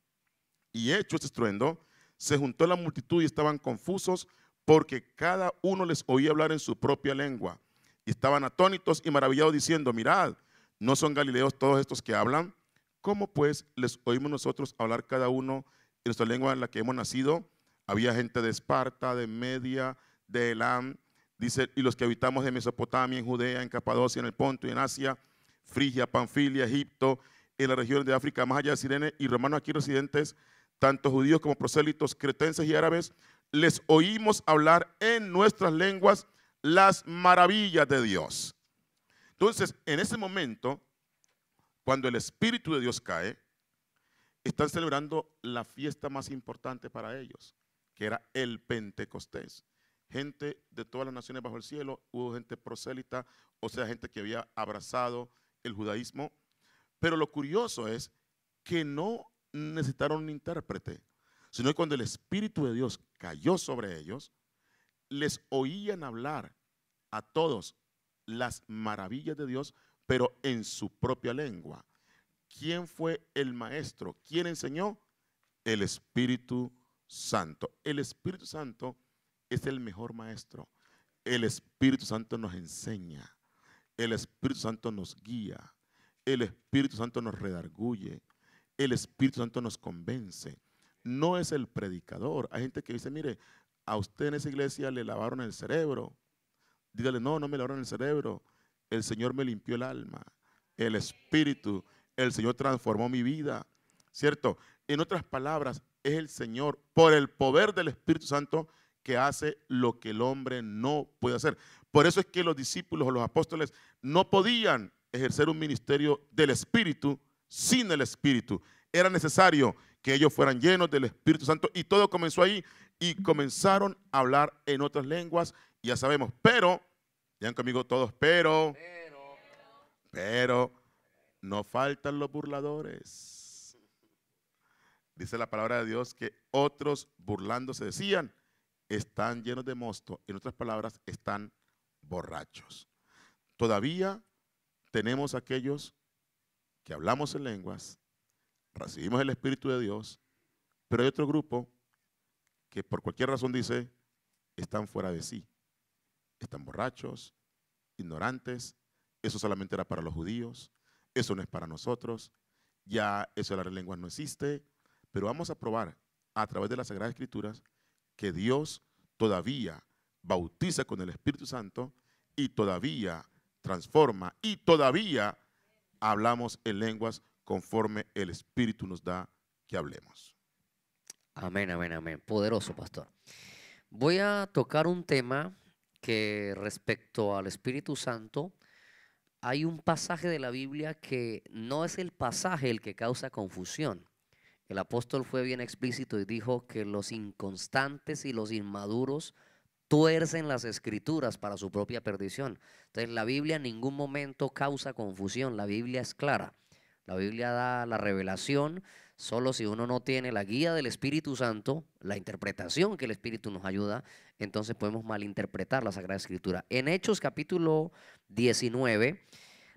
Y hecho este estruendo, se juntó la multitud y estaban confusos porque cada uno les oía hablar en su propia lengua. Y estaban atónitos y maravillados diciendo, mirad, ¿no son galileos todos estos que hablan? ¿Cómo pues les oímos nosotros hablar cada uno en nuestra lengua en la que hemos nacido? Había gente de Esparta, de Media, de Elam, dice, y los que habitamos en Mesopotamia, en Judea, en Capadocia, en el Ponto y en Asia, Frigia, Panfilia, Egipto, en las regiones de África, más allá de Cirene, y romanos aquí residentes, tanto judíos como prosélitos, cretenses y árabes, les oímos hablar en nuestras lenguas las maravillas de Dios. Entonces, en ese momento, cuando el Espíritu de Dios cae, están celebrando la fiesta más importante para ellos, que era el Pentecostés. Gente de todas las naciones bajo el cielo, hubo gente prosélita, o sea, gente que había abrazado el judaísmo. Pero lo curioso es que no necesitaron un intérprete, sino que cuando el Espíritu de Dios cayó sobre ellos, les oían hablar a todos las maravillas de Dios, pero en su propia lengua. ¿Quién fue el maestro? ¿Quién enseñó? El Espíritu Santo. El Espíritu Santo es el mejor maestro. El Espíritu Santo nos enseña. El Espíritu Santo nos guía. El Espíritu Santo nos redarguye. El Espíritu Santo nos convence. No es el predicador. Hay gente que dice, mire, a usted en esa iglesia le lavaron el cerebro. Dígale, no, no me lavaron el cerebro. El Señor me limpió el alma. El Espíritu, el Señor transformó mi vida. ¿Cierto? En otras palabras, es el Señor, por el poder del Espíritu Santo, que hace lo que el hombre no puede hacer. Por eso es que los discípulos o los apóstoles no podían ejercer un ministerio del Espíritu sin el Espíritu. Era necesario que ellos fueran llenos del Espíritu Santo y todo comenzó ahí y comenzaron a hablar en otras lenguas, ya sabemos, pero, digan conmigo todos, pero no faltan los burladores. Dice la palabra de Dios que otros burlándose decían, están llenos de mosto, en otras palabras, están borrachos. Todavía tenemos aquellos que hablamos en lenguas, recibimos el Espíritu de Dios, pero hay otro grupo que por cualquier razón dice, están fuera de sí, están borrachos, ignorantes, eso solamente era para los judíos, eso no es para nosotros, ya eso de las lenguas no existe, pero vamos a probar a través de las Sagradas Escrituras que Dios todavía bautiza con el Espíritu Santo y todavía transforma y todavía hablamos en lenguas conforme el Espíritu nos da que hablemos. Amén, amén, amén. Poderoso, pastor. Voy a tocar un tema que respecto al Espíritu Santo, hay un pasaje de la Biblia que no es el pasaje el que causa confusión. El apóstol fue bien explícito y dijo que los inconstantes y los inmaduros tuercen las escrituras para su propia perdición. Entonces la Biblia en ningún momento causa confusión, la Biblia es clara. La Biblia da la revelación, solo si uno no tiene la guía del Espíritu Santo, la interpretación que el Espíritu nos ayuda, entonces podemos malinterpretar la Sagrada Escritura. En Hechos capítulo 19,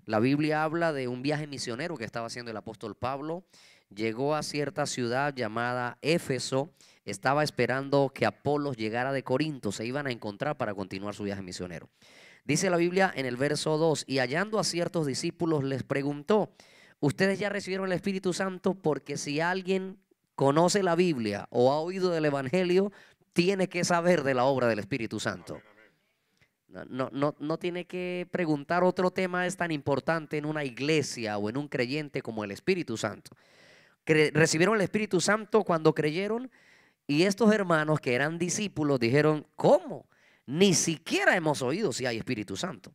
la Biblia habla de un viaje misionero que estaba haciendo el apóstol Pablo. Llegó a cierta ciudad llamada Éfeso, estaba esperando que Apolos llegara de Corinto, se iban a encontrar para continuar su viaje misionero. Dice la Biblia en el verso 2, y hallando a ciertos discípulos les preguntó, ¿ustedes ya recibieron el Espíritu Santo? Porque si alguien conoce la Biblia o ha oído del Evangelio, tiene que saber de la obra del Espíritu Santo. No tiene que preguntar otro tema es tan importante en una iglesia o en un creyente como el Espíritu Santo. Recibieron el Espíritu Santo cuando creyeron y estos hermanos que eran discípulos dijeron, ¿cómo? Ni siquiera hemos oído si hay Espíritu Santo.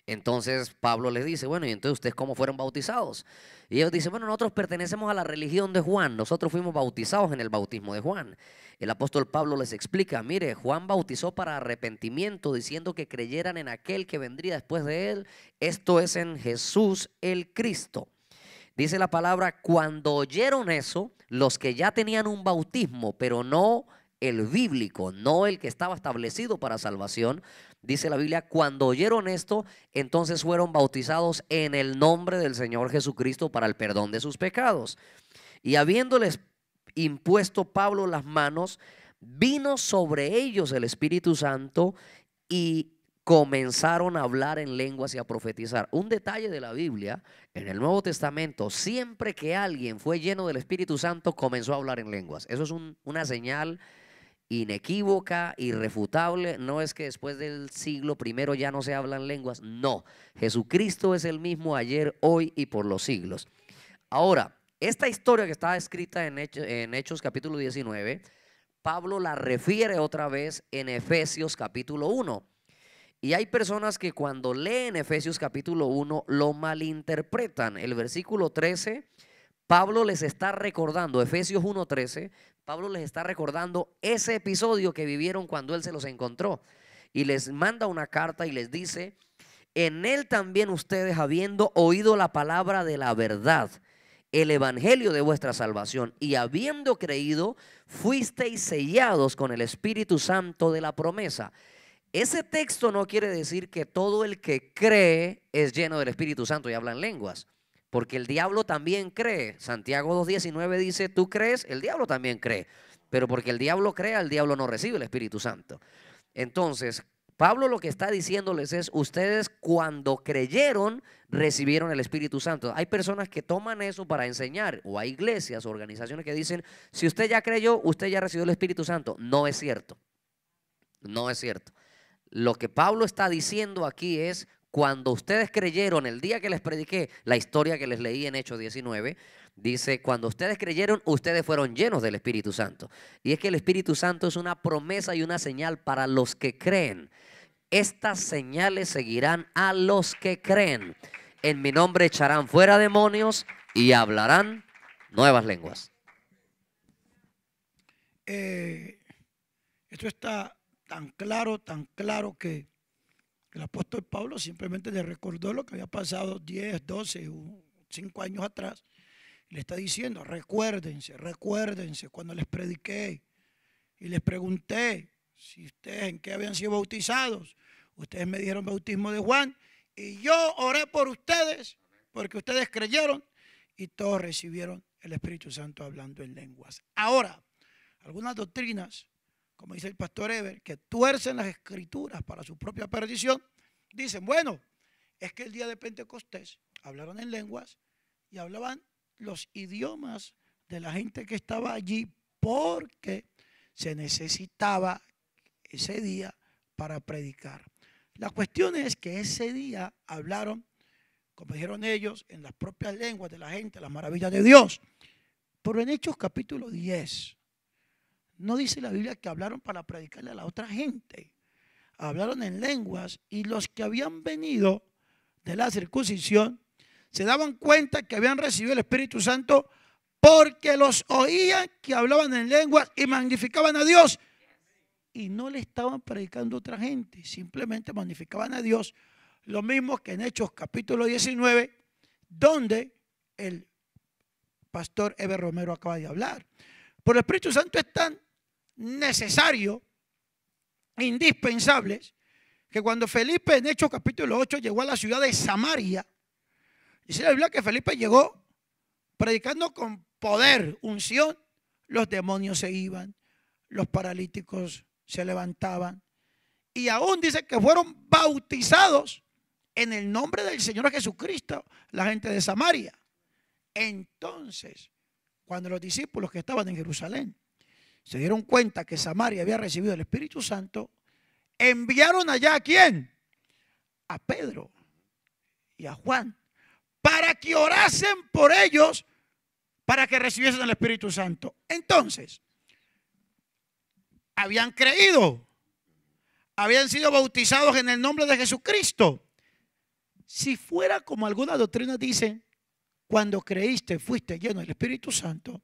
Entonces Pablo les dice, bueno, ¿y entonces ustedes cómo fueron bautizados? Y ellos dicen, bueno, nosotros pertenecemos a la religión de Juan, nosotros fuimos bautizados en el bautismo de Juan. El apóstol Pablo les explica, mire, Juan bautizó para arrepentimiento, diciendo que creyeran en aquel que vendría después de él, esto es en Jesús el Cristo. Dice la palabra, cuando oyeron eso, los que ya tenían un bautismo, pero no el bíblico, no el que estaba establecido para salvación, dice la Biblia, cuando oyeron esto, entonces fueron bautizados en el nombre del Señor Jesucristo para el perdón de sus pecados. Y habiéndoles impuesto Pablo las manos, vino sobre ellos el Espíritu Santo y comenzaron a hablar en lenguas y a profetizar. Un detalle de la Biblia, en el Nuevo Testamento, siempre que alguien fue lleno del Espíritu Santo, comenzó a hablar en lenguas. Eso es una señal inequívoca, irrefutable. No es que después del siglo primero ya no se hablan lenguas. No, Jesucristo es el mismo ayer, hoy y por los siglos. Ahora, esta historia que está escrita en Hechos capítulo 19, Pablo la refiere otra vez en Efesios capítulo 1. Y hay personas que cuando leen Efesios capítulo 1 lo malinterpretan. El versículo 13, Pablo les está recordando, Efesios 1:13, Pablo les está recordando ese episodio que vivieron cuando él se los encontró. Y les manda una carta y les dice, en él también ustedes, habiendo oído la palabra de la verdad, el evangelio de vuestra salvación, y habiendo creído, fuisteis sellados con el Espíritu Santo de la promesa. Ese texto no quiere decir que todo el que cree es lleno del Espíritu Santo y habla en lenguas, porque el diablo también cree. Santiago 2:19 dice, tú crees, el diablo también cree, pero porque el diablo crea, el diablo no recibe el Espíritu Santo. Entonces, Pablo lo que está diciéndoles es, ustedes cuando creyeron, recibieron el Espíritu Santo. Hay personas que toman eso para enseñar, o hay iglesias o organizaciones que dicen, si usted ya creyó, usted ya recibió el Espíritu Santo. No es cierto, no es cierto. Lo que Pablo está diciendo aquí es, cuando ustedes creyeron, el día que les prediqué, la historia que les leí en Hechos 19, dice, cuando ustedes creyeron, ustedes fueron llenos del Espíritu Santo. Y es que el Espíritu Santo es una promesa y una señal para los que creen. Estas señales seguirán a los que creen. En mi nombre echarán fuera demonios y hablarán nuevas lenguas. Esto está tan claro que el apóstol Pablo simplemente le recordó lo que había pasado 10, 12, 5 años atrás. Le está diciendo, recuérdense cuando les prediqué y les pregunté si ustedes en qué habían sido bautizados. Ustedes me dijeron bautismo de Juan y yo oré por ustedes porque ustedes creyeron y todos recibieron el Espíritu Santo hablando en lenguas. Ahora, algunas doctrinas, como dice el pastor Eber, que tuercen las escrituras para su propia perdición, dicen, bueno, es que el día de Pentecostés hablaron en lenguas y hablaban los idiomas de la gente que estaba allí porque se necesitaba ese día para predicar. La cuestión es que ese día hablaron, como dijeron ellos, en las propias lenguas de la gente, las maravillas de Dios. Pero en Hechos capítulo 10, no dice la Biblia que hablaron para predicarle a la otra gente. Hablaron en lenguas y los que habían venido de la circuncisión se daban cuenta que habían recibido el Espíritu Santo porque los oían que hablaban en lenguas y magnificaban a Dios. Y no le estaban predicando a otra gente, simplemente magnificaban a Dios. Lo mismo que en Hechos capítulo 19, donde el pastor Eber Romero acaba de hablar. Por el Espíritu Santo es tan necesario, indispensable, que cuando Felipe en Hechos capítulo 8 llegó a la ciudad de Samaria, dice la Biblia que Felipe llegó predicando con poder, unción, los demonios se iban, los paralíticos se levantaban y aún dice que fueron bautizados en el nombre del Señor Jesucristo la gente de Samaria. Entonces, cuando los discípulos que estaban en Jerusalén se dieron cuenta que Samaria había recibido el Espíritu Santo, enviaron allá ¿a quién? A Pedro y a Juan, para que orasen por ellos, para que recibiesen el Espíritu Santo. Entonces, habían creído, habían sido bautizados en el nombre de Jesucristo. Si fuera como algunas doctrinas dicen, cuando creíste fuiste lleno del Espíritu Santo,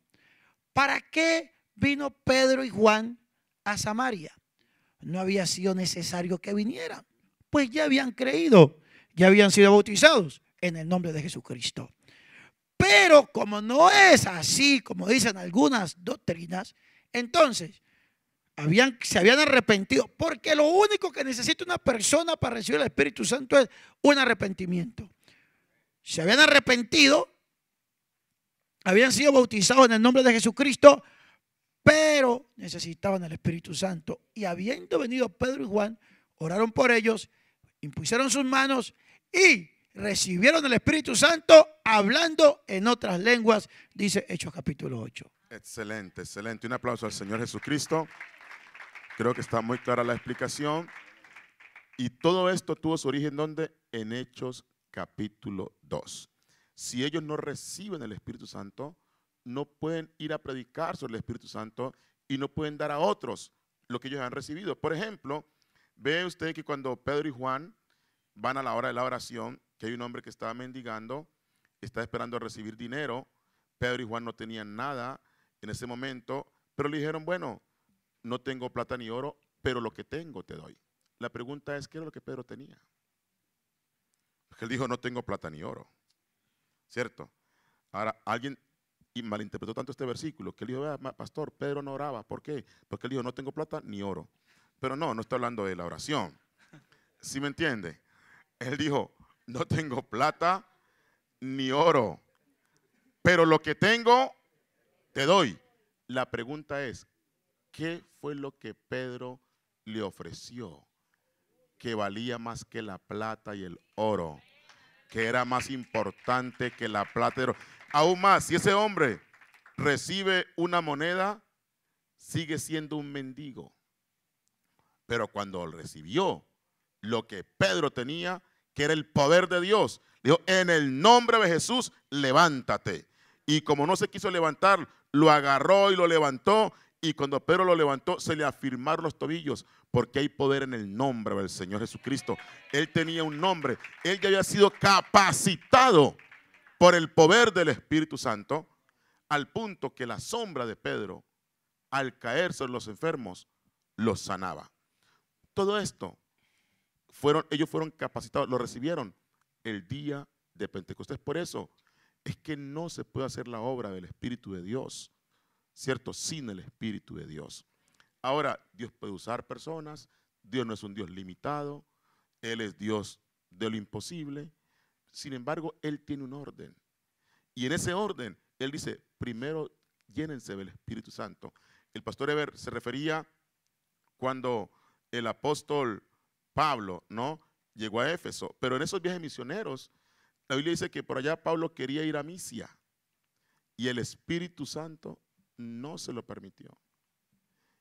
¿para qué vino Pedro y Juan a Samaria? No había sido necesario que vinieran, pues ya habían creído, ya habían sido bautizados en el nombre de Jesucristo. Pero como no es así, como dicen algunas doctrinas, entonces se habían arrepentido, porque lo único que necesita una persona para recibir el Espíritu Santo es un arrepentimiento. Se habían arrepentido, habían sido bautizados en el nombre de Jesucristo, pero necesitaban el Espíritu Santo. Y habiendo venido Pedro y Juan, oraron por ellos, impusieron sus manos y recibieron el Espíritu Santo hablando en otras lenguas, dice Hechos capítulo 8. Excelente, excelente. Un aplauso al Señor Jesucristo. Creo que está muy clara la explicación. Y todo esto tuvo su origen, ¿dónde? En Hechos capítulo 2. Si ellos no reciben el Espíritu Santo, no pueden ir a predicar sobre el Espíritu Santo y no pueden dar a otros lo que ellos han recibido. Por ejemplo, ve usted que cuando Pedro y Juan van a la hora de la oración, que hay un hombre que estaba mendigando, está esperando recibir dinero. Pedro y Juan no tenían nada en ese momento, pero le dijeron, bueno, no tengo plata ni oro, pero lo que tengo te doy. La pregunta es, ¿qué era lo que Pedro tenía? Porque él dijo, no tengo plata ni oro, ¿cierto? Ahora, alguien malinterpretó tanto este versículo, que él dijo, vea, pastor, Pedro no oraba. ¿Por qué? Porque él dijo, no tengo plata ni oro. Pero no está hablando de la oración. ¿Sí me entiende? Él dijo, no tengo plata ni oro, pero lo que tengo te doy. La pregunta es, ¿qué fue lo que Pedro le ofreció? Que valía más que la plata y el oro, que era más importante que la plata y el oro. Aún más, si ese hombre recibe una moneda, sigue siendo un mendigo. Pero cuando recibió lo que Pedro tenía, que era el poder de Dios, dijo, en el nombre de Jesús, levántate. Y como no se quiso levantar, lo agarró y lo levantó. Y cuando Pedro lo levantó, se le afirmaron los tobillos, porque hay poder en el nombre del Señor Jesucristo. Él tenía un nombre, él ya había sido capacitado por el poder del Espíritu Santo, al punto que la sombra de Pedro, al caer sobre los enfermos, los sanaba. Todo esto, ellos fueron capacitados, lo recibieron el día de Pentecostés. Por eso es que no se puede hacer la obra del Espíritu de Dios, ¿cierto? Sin el Espíritu de Dios. Ahora, Dios puede usar personas, Dios no es un Dios limitado, Él es Dios de lo imposible. Sin embargo, Él tiene un orden. Y en ese orden, Él dice, primero llénense del Espíritu Santo. El pastor Eber se refería cuando el apóstol Pablo, ¿no?, llegó a Éfeso. Pero en esos viajes misioneros, la Biblia dice que por allá Pablo quería ir a Misia. Y el Espíritu Santo no se lo permitió.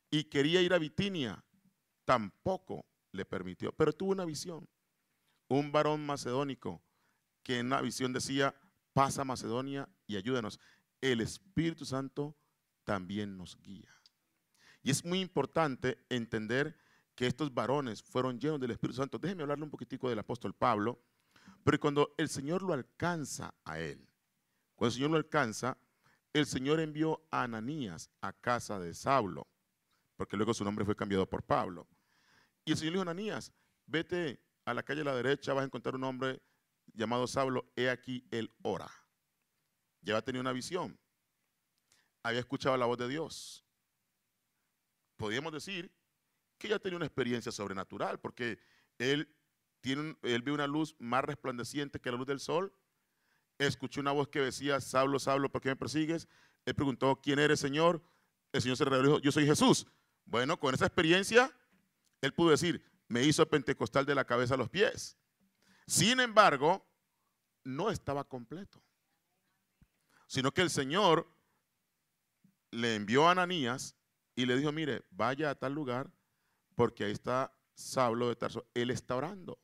Y quería ir a Bitinia, tampoco le permitió. Pero tuvo una visión. Un varón macedónico que en una visión decía, pasa a Macedonia y ayúdanos. El Espíritu Santo también nos guía. Y es muy importante entender que estos varones fueron llenos del Espíritu Santo. Déjenme hablarle un poquitico del apóstol Pablo, pero cuando el Señor lo alcanza a él, cuando el Señor lo alcanza, el Señor envió a Ananías a casa de Saulo, porque luego su nombre fue cambiado por Pablo. Y el Señor le dijo a Ananías, vete a la calle a la derecha, vas a encontrar un hombre llamado Saulo, he aquí él ora. Ya había tenido una visión, había escuchado la voz de Dios. Podríamos decir que ya tenía una experiencia sobrenatural, porque él ve una luz más resplandeciente que la luz del sol. Escuchó una voz que decía, Saulo, Saulo, ¿por qué me persigues? Él preguntó, ¿quién eres, Señor? El Señor se reveló y dijo, yo soy Jesús. Bueno, con esa experiencia, él pudo decir, me hizo pentecostal de la cabeza a los pies. Sin embargo, no estaba completo, sino que el Señor le envió a Ananías y le dijo, mire, vaya a tal lugar, porque ahí está Saulo de Tarso, él está orando.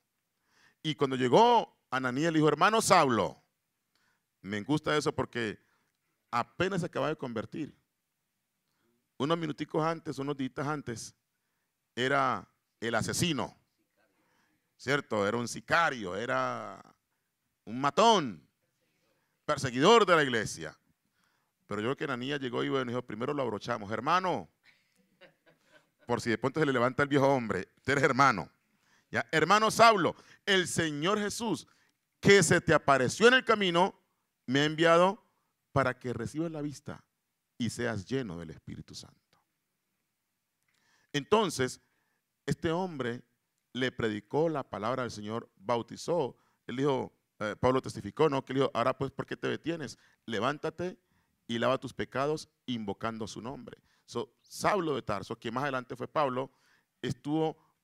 Y cuando llegó Ananías le dijo, hermano Saulo, me gusta eso porque apenas se acaba de convertir. Unos minuticos antes, unos días antes, era el asesino, ¿cierto? Era un sicario, era un matón, perseguidor de la iglesia. Pero yo creo que Ananías llegó y bueno, dijo, primero lo abrochamos, hermano, por si de pronto se le levanta el viejo hombre, usted es hermano. ¿Ya? Hermano Saulo, el Señor Jesús que se te apareció en el camino, me ha enviado para que recibas la vista y seas lleno del Espíritu Santo. Entonces, este hombre le predicó la palabra del Señor, bautizó. Él dijo, Pablo testificó, ¿no? Que le dijo, ahora pues, ¿por qué te detienes? Levántate y lava tus pecados invocando su nombre. Saulo de Tarso, que más adelante fue Pablo,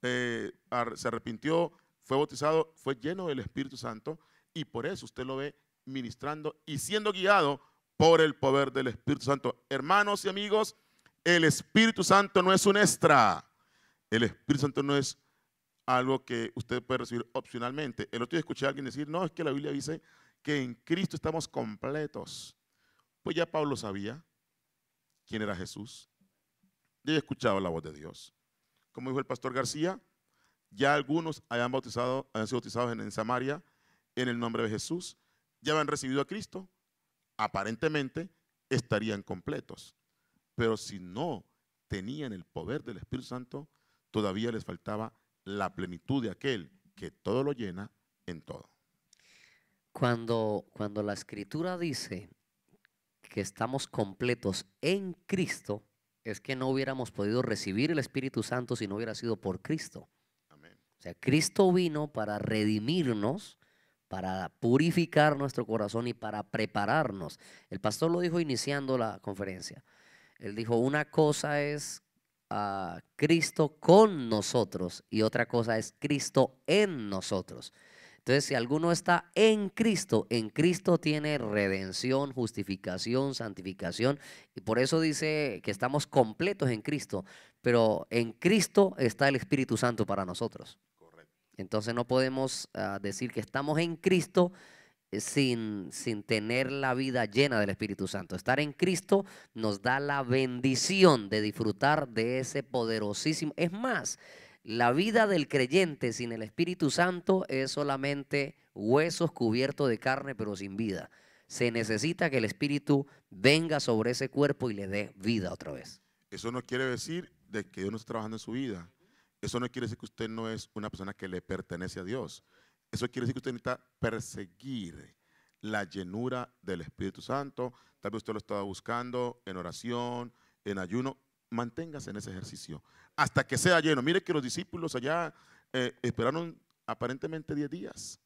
se arrepintió, fue bautizado, fue lleno del Espíritu Santo y por eso usted lo ve ministrando y siendo guiado por el poder del Espíritu Santo. Hermanos y amigos, el Espíritu Santo no es un extra. El Espíritu Santo no es algo que usted puede recibir opcionalmente. El otro día escuché a alguien decir, no, es que la Biblia dice que en Cristo estamos completos. Pues ya Pablo sabía quién era Jesús. Ya había escuchado la voz de Dios. Como dijo el pastor García, ya algunos habían sido bautizados en Samaria en el nombre de Jesús. Ya habían recibido a Cristo. Aparentemente estarían completos. Pero si no tenían el poder del Espíritu Santo, todavía les faltaba la plenitud de aquel que todo lo llena en todo. Cuando la Escritura dice que estamos completos en Cristo, es que no hubiéramos podido recibir el Espíritu Santo si no hubiera sido por Cristo. Amén. O sea, Cristo vino para redimirnos, para purificar nuestro corazón y para prepararnos. El pastor lo dijo iniciando la conferencia. Él dijo, una cosa es Cristo con nosotros y otra cosa es Cristo en nosotros. Entonces, si alguno está en Cristo tiene redención, justificación, santificación. Y por eso dice que estamos completos en Cristo. Pero en Cristo está el Espíritu Santo para nosotros. Correcto. Entonces no podemos decir que estamos en Cristo sin tener la vida llena del Espíritu Santo. Estar en Cristo nos da la bendición de disfrutar de ese poderosísimo. Es más, la vida del creyente sin el Espíritu Santo es solamente huesos cubiertos de carne, pero sin vida. Se necesita que el Espíritu venga sobre ese cuerpo y le dé vida otra vez. Eso no quiere decir de que Dios no está trabajando en su vida. Eso no quiere decir que usted no es una persona que le pertenece a Dios. Eso quiere decir que usted necesita perseguir la llenura del Espíritu Santo. Tal vez usted lo estaba buscando en oración, en ayuno. Manténgase en ese ejercicio hasta que sea lleno. Mire que los discípulos allá esperaron aparentemente 10 días.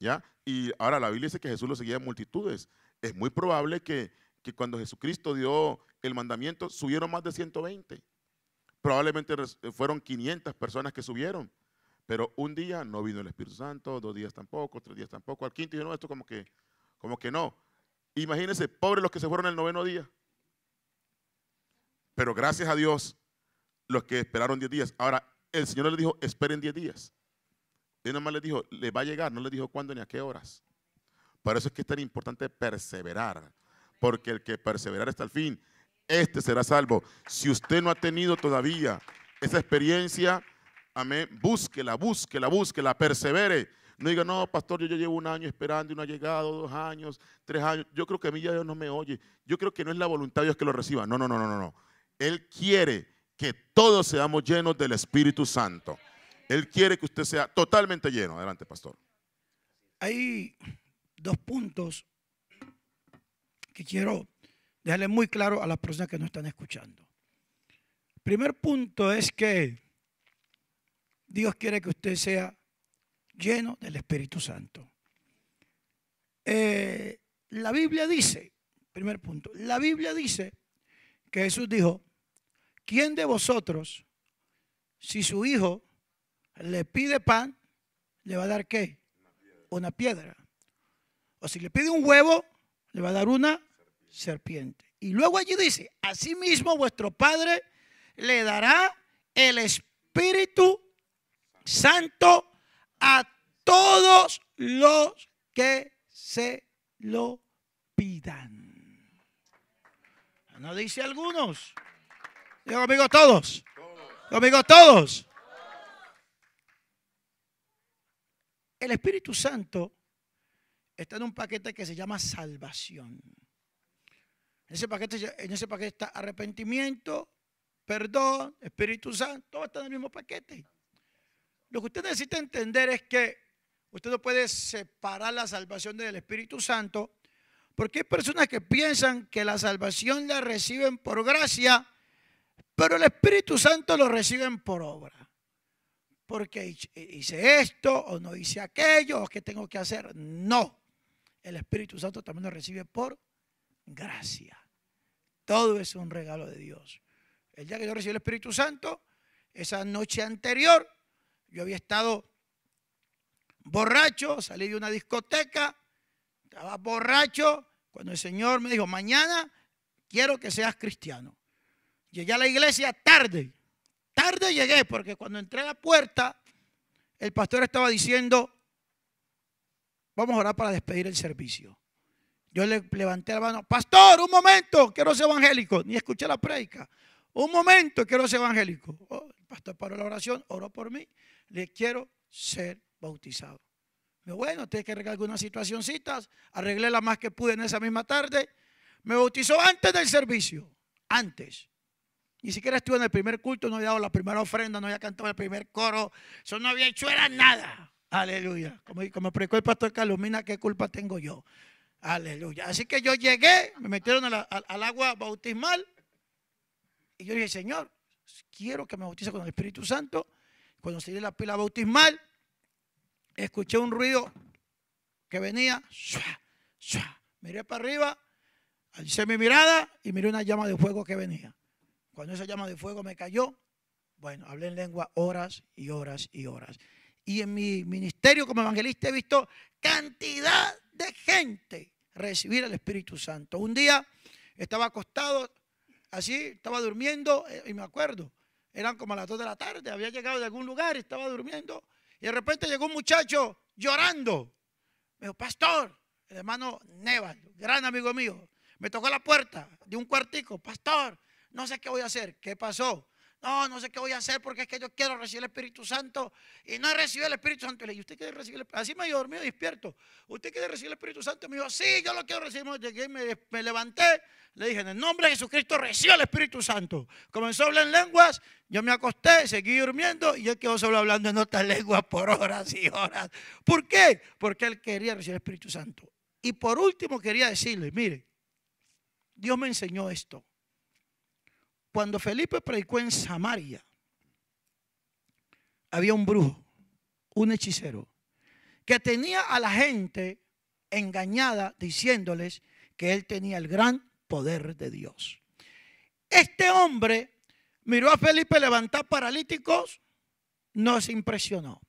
¿Ya? Y ahora la Biblia dice que Jesús lo seguía en multitudes. Es muy probable que cuando Jesucristo dio el mandamiento subieron más de 120. Probablemente fueron 500 personas que subieron. Pero un día no vino el Espíritu Santo, 2 días tampoco, 3 días tampoco. Al quinto dijo, no, esto como que no. Imagínense, pobres los que se fueron el 9º día. Pero gracias a Dios, los que esperaron 10 días. Ahora, el Señor les dijo, esperen 10 días. Él nomás les dijo, le va a llegar, no les dijo cuándo ni a qué horas. Por eso es que es tan importante perseverar. Porque el que perseverar hasta el fin, este será salvo. Si usted no ha tenido todavía esa experiencia, amén, búsquela, persevere. No diga, no, pastor, yo ya llevo 1 año esperando y no ha llegado, 2 años, 3 años. Yo creo que a mí ya Dios no me oye. Yo creo que no es la voluntad de Dios que lo reciba. No. Él quiere que todos seamos llenos del Espíritu Santo. Él quiere que usted sea totalmente lleno. Adelante, pastor. Hay 2 puntos que quiero dejarle muy claro a las personas que nos están escuchando. El primer punto es que Dios quiere que usted sea lleno del Espíritu Santo. La Biblia dice, primer punto, la Biblia dice que Jesús dijo, ¿quién de vosotros, si su hijo le pide pan, le va a dar qué? Una piedra. O si le pide un huevo, le va a dar una serpiente. Y luego allí dice, asimismo vuestro Padre le dará el Espíritu Santo a todos los que se lo pidan. No dice algunos. Digo, amigos, todos. Amigos, todos. El Espíritu Santo está en un paquete que se llama salvación. En ese paquete está arrepentimiento, perdón, Espíritu Santo, todo está en el mismo paquete. Lo que usted necesita entender es que usted no puede separar la salvación del Espíritu Santo, porque hay personas que piensan que la salvación la reciben por gracia, pero el Espíritu Santo lo reciben por obra. Porque hice esto o no hice aquello o qué tengo que hacer. No, el Espíritu Santo también lo recibe por gracia. Todo es un regalo de Dios. El día que yo recibí el Espíritu Santo, esa noche anterior, yo había estado borracho, salí de una discoteca, estaba borracho, cuando el Señor me dijo, mañana quiero que seas cristiano. Llegué a la iglesia tarde llegué, porque cuando entré a la puerta, el pastor estaba diciendo, vamos a orar para despedir el servicio. Yo le levanté la mano, pastor, un momento, quiero ser evangélico. Ni escuché la prédica. Un momento, quiero ser evangélico. Oh, el pastor paró la oración, oró por mí, le quiero ser bautizado. Bueno, tengo que arreglar algunas situacioncitas, arreglé la más que pude en esa misma tarde. Me bautizó antes del servicio, antes. Ni siquiera estuve en el primer culto, no había dado la primera ofrenda, no había cantado el primer coro, eso no había hecho, era nada. Aleluya. Como predicó el pastor Carlos Mina, ¿qué culpa tengo yo? Aleluya. Así que yo llegué, me metieron al agua bautismal y yo dije, Señor, quiero que me bautice con el Espíritu Santo. Cuando salí de la pila bautismal, escuché un ruido que venía, miré para arriba, alcé mi mirada y miré una llama de fuego que venía. Cuando esa llama de fuego me cayó, bueno, hablé en lengua horas y horas y horas. Y en mi ministerio como evangelista he visto cantidad de gente recibir el Espíritu Santo. Un día estaba acostado, así, estaba durmiendo y me acuerdo, eran como a las 2 de la tarde, había llegado de algún lugar y estaba durmiendo. Y de repente llegó un muchacho llorando. Me dijo, pastor, el hermano Neval, gran amigo mío, me tocó la puerta de un cuartico, pastor, no sé qué voy a hacer. ¿Qué pasó? No sé qué voy a hacer porque es que yo quiero recibir el Espíritu Santo y no he recibido el Espíritu Santo. Y le dije, ¿usted quiere recibir el Espíritu Santo? Así me dormí despierto. ¿Usted quiere recibir el Espíritu Santo? Y me dijo, sí, yo lo quiero recibir. Llegué, me levanté, le dije, en el nombre de Jesucristo recibo el Espíritu Santo. Comenzó a hablar en lenguas, yo me acosté, seguí durmiendo y él quedó solo hablando en otras lenguas por horas y horas. ¿Por qué? Porque él quería recibir el Espíritu Santo. Y por último quería decirle, mire, Dios me enseñó esto. Cuando Felipe predicó en Samaria, había un brujo, un hechicero, que tenía a la gente engañada diciéndoles que él tenía el gran poder de Dios. Este hombre miró a Felipe levantar paralíticos, no se impresionó.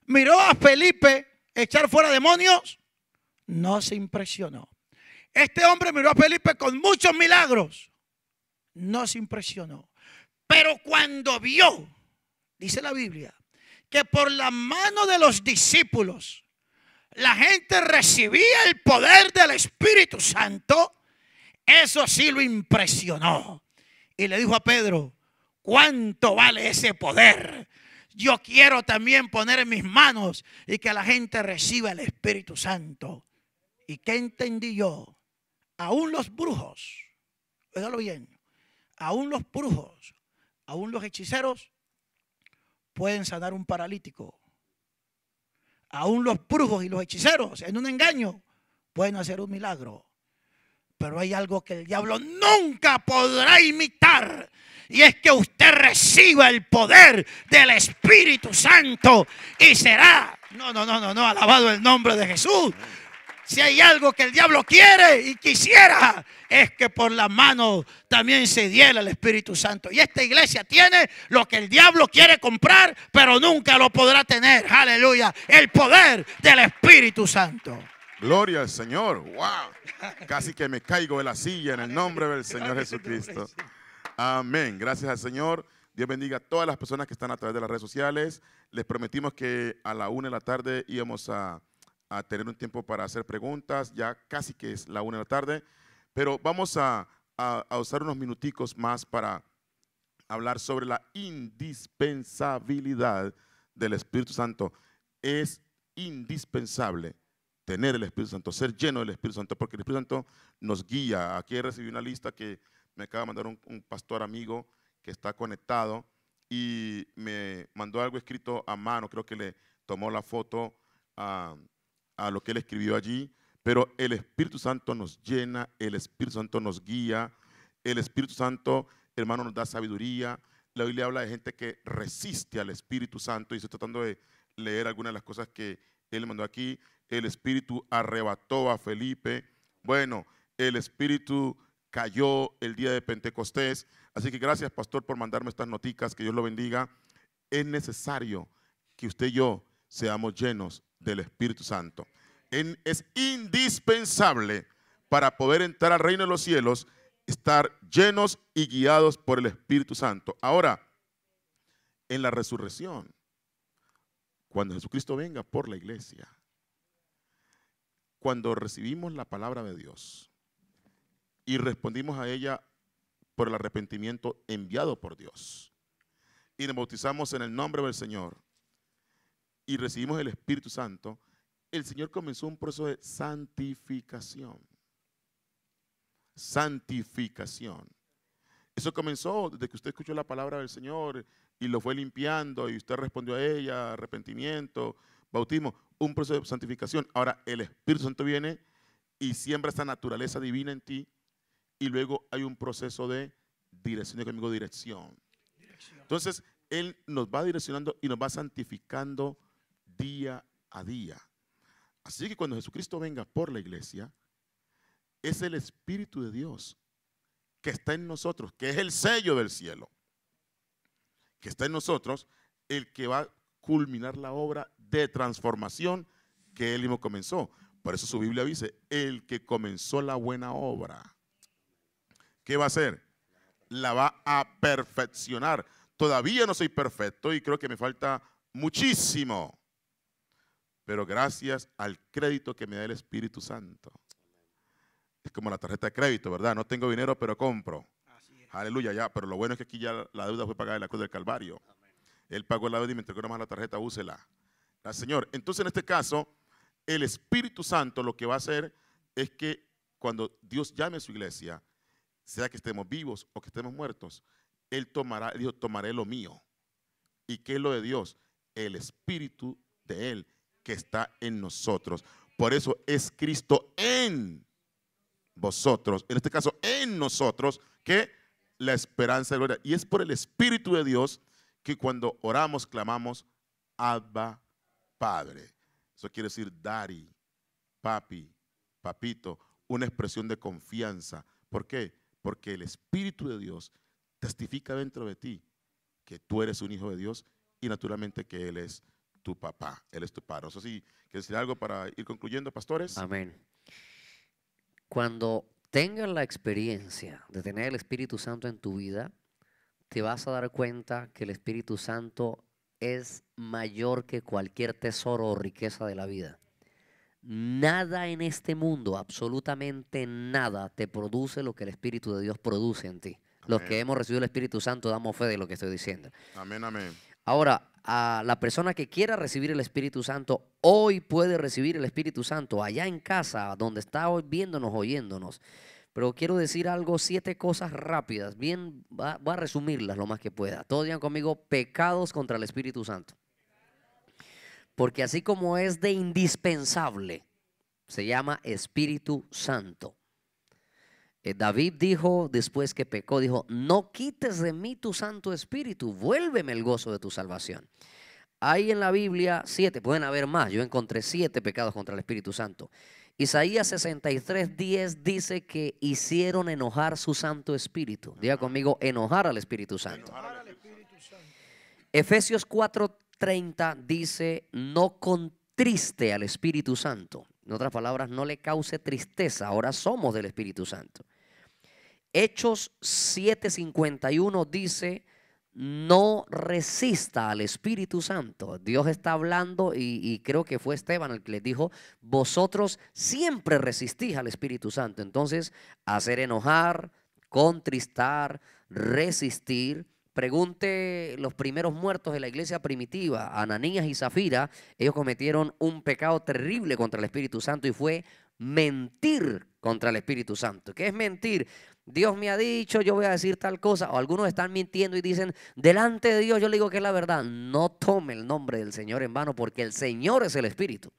Miró a Felipe echar fuera demonios, no se impresionó. Este hombre miró a Felipe con muchos milagros, no se impresionó. Pero cuando vio, dice la Biblia, que por la mano de los discípulos la gente recibía el poder del Espíritu Santo, Eso sí lo impresionó. Y le dijo a Pedro, ¿cuánto vale ese poder? Yo quiero también poner en mis manos y que la gente reciba el Espíritu Santo. ¿Y qué entendí yo? Aún los brujos, óigalo bien, aún los brujos, aún los hechiceros pueden sanar un paralítico. Aún los brujos y los hechiceros en un engaño pueden hacer un milagro. Pero hay algo que el diablo nunca podrá imitar. Y es que usted reciba el poder del Espíritu Santo y será, no, alabado el nombre de Jesús. Si hay algo que el diablo quiere y quisiera, es que por la mano también se diera el Espíritu Santo. Y esta iglesia tiene lo que el diablo quiere comprar, pero nunca lo podrá tener. Aleluya. El poder del Espíritu Santo. Gloria al Señor. Wow. Casi que me caigo de la silla en el nombre del Señor Jesucristo. Amén. Gracias al Señor. Dios bendiga a todas las personas que están a través de las redes sociales. Les prometimos que a la 1 de la tarde íbamos a tener un tiempo para hacer preguntas. Ya casi que es la 1 de la tarde. Pero vamos a usar unos minuticos más para hablar sobre la indispensabilidad del Espíritu Santo. Es indispensable tener el Espíritu Santo, ser lleno del Espíritu Santo, porque el Espíritu Santo nos guía. Aquí recibí una lista que me acaba de mandar un pastor amigo que está conectado y me mandó algo escrito a mano. Creo que le tomó la foto a lo que él escribió allí. Pero el Espíritu Santo nos llena, el Espíritu Santo nos guía, el Espíritu Santo, hermano, nos da sabiduría. La Biblia habla de gente que resiste al Espíritu Santo y estoy tratando de leer algunas de las cosas que él mandó aquí. El Espíritu arrebató a Felipe. Bueno, el Espíritu cayó el día de Pentecostés. Así que gracias, pastor, por mandarme estas noticas. Que Dios lo bendiga. Es necesario que usted y yo seamos llenos del Espíritu Santo. Es indispensable para poder entrar al reino de los cielos, estar llenos y guiados por el Espíritu Santo. Ahora, en la resurrección, cuando Jesucristo venga por la iglesia, cuando recibimos la palabra de Dios y respondimos a ella por el arrepentimiento enviado por Dios y nos bautizamos en el nombre del Señor y recibimos el Espíritu Santo, el Señor comenzó un proceso de santificación. Santificación. Eso comenzó desde que usted escuchó la palabra del Señor y lo fue limpiando y usted respondió a ella, arrepentimiento, bautismo, un proceso de santificación. Ahora el Espíritu Santo viene y siembra esa naturaleza divina en ti y luego hay un proceso de dirección, conmigo dirección. Entonces Él nos va direccionando y nos va santificando día a día. Así que cuando Jesucristo venga por la iglesia, es el Espíritu de Dios que está en nosotros, que es el sello del cielo, que está en nosotros, el que va a culminar la obra de transformación que Él mismo comenzó. Por eso su Biblia dice, el que comenzó la buena obra, ¿qué va a hacer? La va a perfeccionar. Todavía no soy perfecto y creo que me falta muchísimo, pero gracias al crédito que me da el Espíritu Santo. Es como la tarjeta de crédito, ¿verdad? No tengo dinero, pero compro. Aleluya, ya. Pero lo bueno es que aquí ya la deuda fue pagada en la cruz del Calvario. Él pagó la deuda y me entregó nomás la tarjeta, úsela. Gracias, Señor. Entonces, en este caso, el Espíritu Santo lo que va a hacer es que cuando Dios llame a su iglesia, sea que estemos vivos o que estemos muertos, Él tomará, Él dijo, tomaré lo mío. ¿Y qué es lo de Dios? El Espíritu de Él que está en nosotros. Por eso es Cristo en vosotros, en este caso en nosotros, que la esperanza de gloria. Y es por el Espíritu de Dios que cuando oramos, clamamos, Abba, Padre. Eso quiere decir daddy, papi, papito, una expresión de confianza. ¿Por qué? Porque el Espíritu de Dios testifica dentro de ti que tú eres un hijo de Dios y naturalmente que Él es tu papá, Él es tu padre. Eso sí, ¿quieres decir algo para ir concluyendo, pastores? Amén. Cuando tengas la experiencia de tener el Espíritu Santo en tu vida, te vas a dar cuenta que el Espíritu Santo es mayor que cualquier tesoro o riqueza de la vida. Nada en este mundo, absolutamente nada, te produce lo que el Espíritu de Dios produce en ti. Los Amén. que hemos recibido el Espíritu Santo damos fe de lo que estoy diciendo. Amén, amén. Ahora, a la persona que quiera recibir el Espíritu Santo, hoy puede recibir el Espíritu Santo allá en casa, donde está hoy viéndonos, oyéndonos. Pero quiero decir algo, 7 cosas rápidas, bien, voy a resumirlas lo más que pueda. Todos digan conmigo, pecados contra el Espíritu Santo. Porque así como es de indispensable, se llama Espíritu Santo. David dijo después que pecó, dijo, no quites de mí tu Santo Espíritu, vuélveme el gozo de tu salvación. Hay en la Biblia 7, pueden haber más, yo encontré 7 pecados contra el Espíritu Santo. Isaías 63:10 dice que hicieron enojar su Santo Espíritu. Diga conmigo, enojar al Espíritu Santo. Efesios 4:30 dice, no contriste al Espíritu Santo. En otras palabras, no le cause tristeza, ahora somos del Espíritu Santo. Hechos 7:51 dice, no resista al Espíritu Santo. Dios está hablando y creo que fue Esteban el que les dijo, vosotros siempre resistís al Espíritu Santo. Entonces, hacer enojar, contristar, resistir. Pregunte los primeros muertos de la iglesia primitiva, Ananías y Zafira, ellos cometieron un pecado terrible contra el Espíritu Santo y fue mentir contra el Espíritu Santo. ¿Qué es mentir? Dios me ha dicho, yo voy a decir tal cosa, o algunos están mintiendo y dicen, delante de Dios yo le digo que es la verdad. No tome el nombre del Señor en vano, porque el Señor es el Espíritu.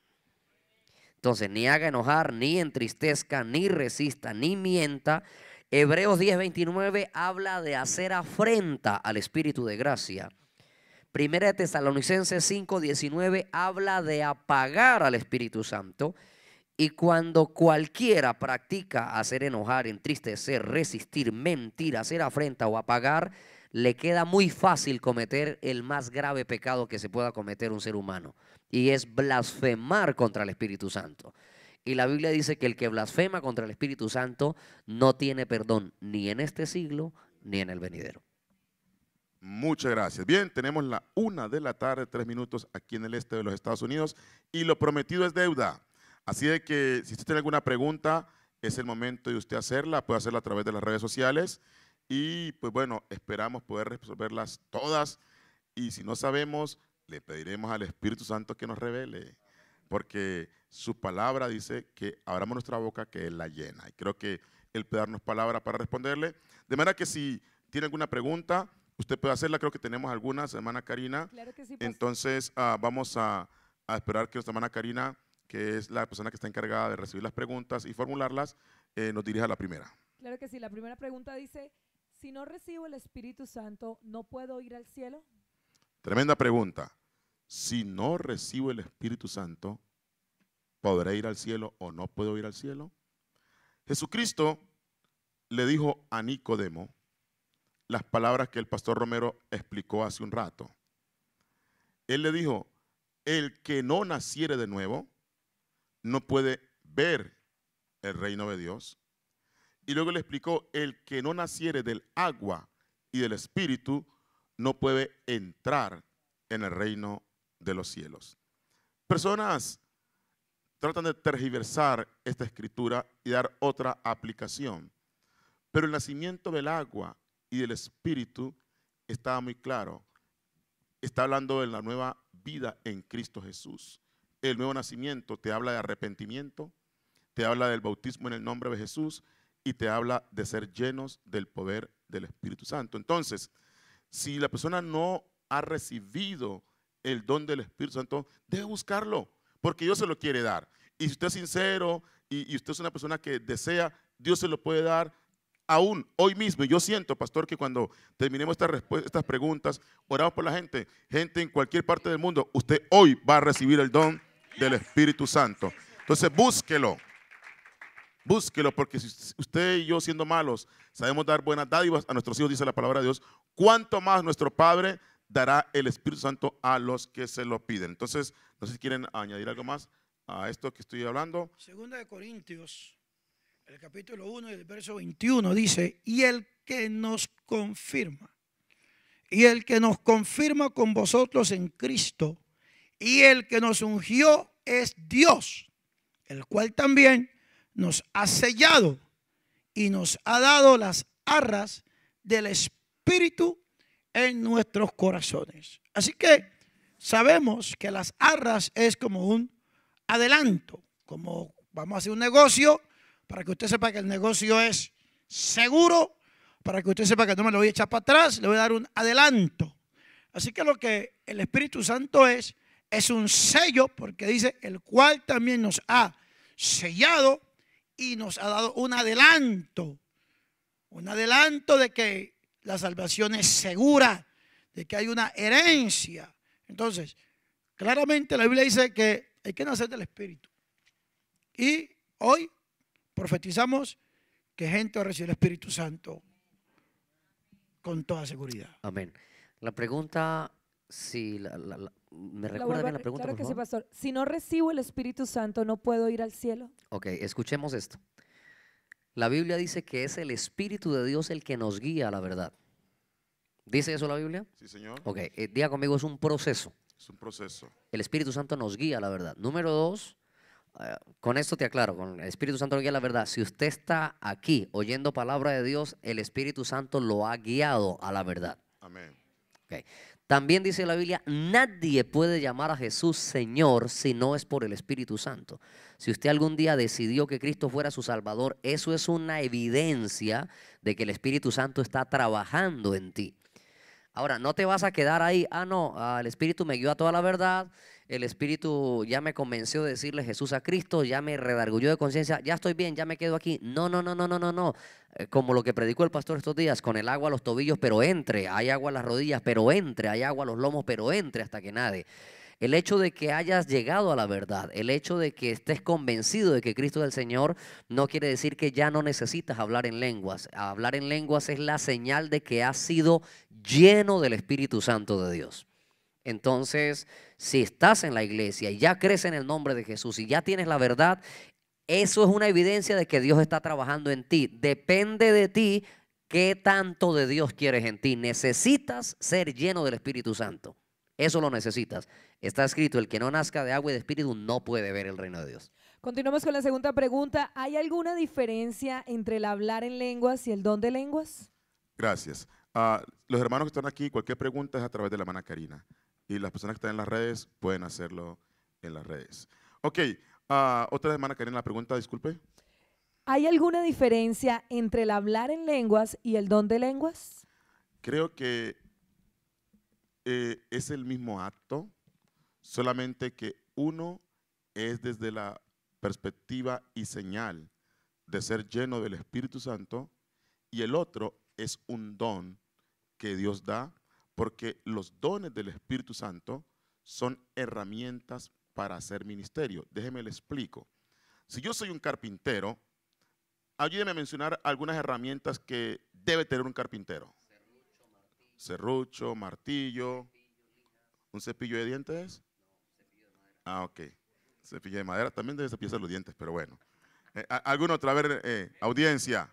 Entonces, ni haga enojar, ni entristezca, ni resista, ni mienta. Hebreos 10:29 habla de hacer afrenta al Espíritu de gracia. Primera de Tesalonicenses 5:19 habla de apagar al Espíritu Santo. Y cuando cualquiera practica hacer enojar, entristecer, resistir, mentir, hacer afrenta o apagar, le queda muy fácil cometer el más grave pecado que se pueda cometer un ser humano. Y es blasfemar contra el Espíritu Santo. Y la Biblia dice que el que blasfema contra el Espíritu Santo no tiene perdón ni en este siglo ni en el venidero. Muchas gracias. Bien, tenemos la 1 de la tarde, 3 minutos aquí en el este de los Estados Unidos y lo prometido es deuda. Así de que si usted tiene alguna pregunta, es el momento de usted hacerla, puede hacerla a través de las redes sociales y pues bueno, esperamos poder resolverlas todas y si no sabemos, le pediremos al Espíritu Santo que nos revele, porque su palabra dice que abramos nuestra boca que Él la llena y creo que Él puede darnos palabra para responderle, de manera que si tiene alguna pregunta, usted puede hacerla, creo que tenemos algunas, hermana Karina. Claro que sí, entonces vamos a esperar que nuestra hermana Karina, que es la persona que está encargada de recibir las preguntas y formularlas, nos dirija a la primera. Claro que sí, la primera pregunta dice, si no recibo el Espíritu Santo, ¿no puedo ir al cielo? Tremenda pregunta. Si no recibo el Espíritu Santo, ¿podré ir al cielo o no puedo ir al cielo? Jesucristo le dijo a Nicodemo las palabras que el pastor Romero explicó hace un rato. Él le dijo, el que no naciere de nuevo, no puede ver el reino de Dios. Y luego le explicó, el que no naciere del agua y del Espíritu, no puede entrar en el reino de los cielos. Personas tratan de tergiversar esta escritura y dar otra aplicación. Pero el nacimiento del agua y del Espíritu estaba muy claro. Está hablando de la nueva vida en Cristo Jesús. El nuevo nacimiento te habla de arrepentimiento, te habla del bautismo en el nombre de Jesús y te habla de ser llenos del poder del Espíritu Santo. Entonces, si la persona no ha recibido el don del Espíritu Santo, debe buscarlo, porque Dios se lo quiere dar. Y si usted es sincero y usted es una persona que desea, Dios se lo puede dar aún hoy mismo. Y yo siento, pastor, que cuando terminemos estas preguntas, oramos por la gente en cualquier parte del mundo, usted hoy va a recibir el don del Espíritu Santo. Entonces búsquelo, porque si usted y yo siendo malos sabemos dar buenas dádivas a nuestros hijos, dice la palabra de Dios, cuánto más nuestro Padre dará el Espíritu Santo a los que se lo piden. Entonces, no sé si quieren añadir algo más a esto que estoy hablando. Segunda de Corintios, el capítulo 1 y el verso 21 dice, y el que nos confirma con vosotros en Cristo, y el que nos ungió es Dios, el cual también nos ha sellado y nos ha dado las arras del Espíritu en nuestros corazones. Así que sabemos que las arras es como un adelanto, como vamos a hacer un negocio, para que usted sepa que el negocio es seguro, para que usted sepa que no me lo voy a echar para atrás, le voy a dar un adelanto. Así que lo que el Espíritu Santo es un sello, porque dice, el cual también nos ha sellado y nos ha dado un adelanto de que la salvación es segura, de que hay una herencia. Entonces, claramente la Biblia dice que hay que nacer del Espíritu. Y hoy profetizamos que gente va a recibir el Espíritu Santo con toda seguridad. Amén. La pregunta, si ¿me La recuerda vuelvo bien a- la pregunta, claro por que sí, favor? pastor. Si no recibo el Espíritu Santo, ¿no puedo ir al cielo? Ok, escuchemos esto. La Biblia dice que es el Espíritu de Dios el que nos guía a la verdad. ¿Dice eso la Biblia? Sí, Señor. Ok, diga conmigo, es un proceso. Es un proceso. El Espíritu Santo nos guía a la verdad. Número dos, con esto te aclaro, con el Espíritu Santo nos guía a la verdad. Si usted está aquí oyendo palabra de Dios, el Espíritu Santo lo ha guiado a la verdad. Amén. Ok. También dice la Biblia, nadie puede llamar a Jesús Señor si no es por el Espíritu Santo. Si usted algún día decidió que Cristo fuera su Salvador, eso es una evidencia de que el Espíritu Santo está trabajando en ti. Ahora, no te vas a quedar ahí, no, el Espíritu me guió a toda la verdad, el Espíritu ya me convenció de decirle Jesús a Cristo, ya me redarguyó de conciencia, ya estoy bien, ya me quedo aquí. No, no, no, no, no, no, no. Como lo que predicó el pastor estos días, con el agua a los tobillos, pero entre, hay agua a las rodillas, pero entre, hay agua a los lomos, pero entre hasta que nade. El hecho de que hayas llegado a la verdad, el hecho de que estés convencido de que Cristo es el Señor, no quiere decir que ya no necesitas hablar en lenguas. Hablar en lenguas es la señal de que has sido lleno del Espíritu Santo de Dios. Entonces, si estás en la iglesia y ya crees en el nombre de Jesús y ya tienes la verdad, eso es una evidencia de que Dios está trabajando en ti. Depende de ti qué tanto de Dios quieres en ti. Necesitas ser lleno del Espíritu Santo. Eso lo necesitas. Está escrito, el que no nazca de agua y de espíritu no puede ver el reino de Dios. Continuamos con la segunda pregunta. ¿Hay alguna diferencia entre el hablar en lenguas y el don de lenguas? Gracias. Los hermanos que están aquí, cualquier pregunta es a través de la hermana Karina. Y las personas que están en las redes pueden hacerlo en las redes. Ok, otra hermana Karina, la pregunta, disculpe. ¿Hay alguna diferencia entre el hablar en lenguas y el don de lenguas? Creo que es el mismo acto, solamente que uno es desde la perspectiva y señal de ser lleno del Espíritu Santo y el otro es un don que Dios da, porque los dones del Espíritu Santo son herramientas para hacer ministerio. Déjeme le explico. Si yo soy un carpintero, ayúdeme a mencionar algunas herramientas que debe tener un carpintero. Serrucho, martillo, ¿un cepillo de dientes? Ok. Cepillo de madera, también debe cepillarse los dientes, pero bueno. ¿Alguna otra? A ver, audiencia.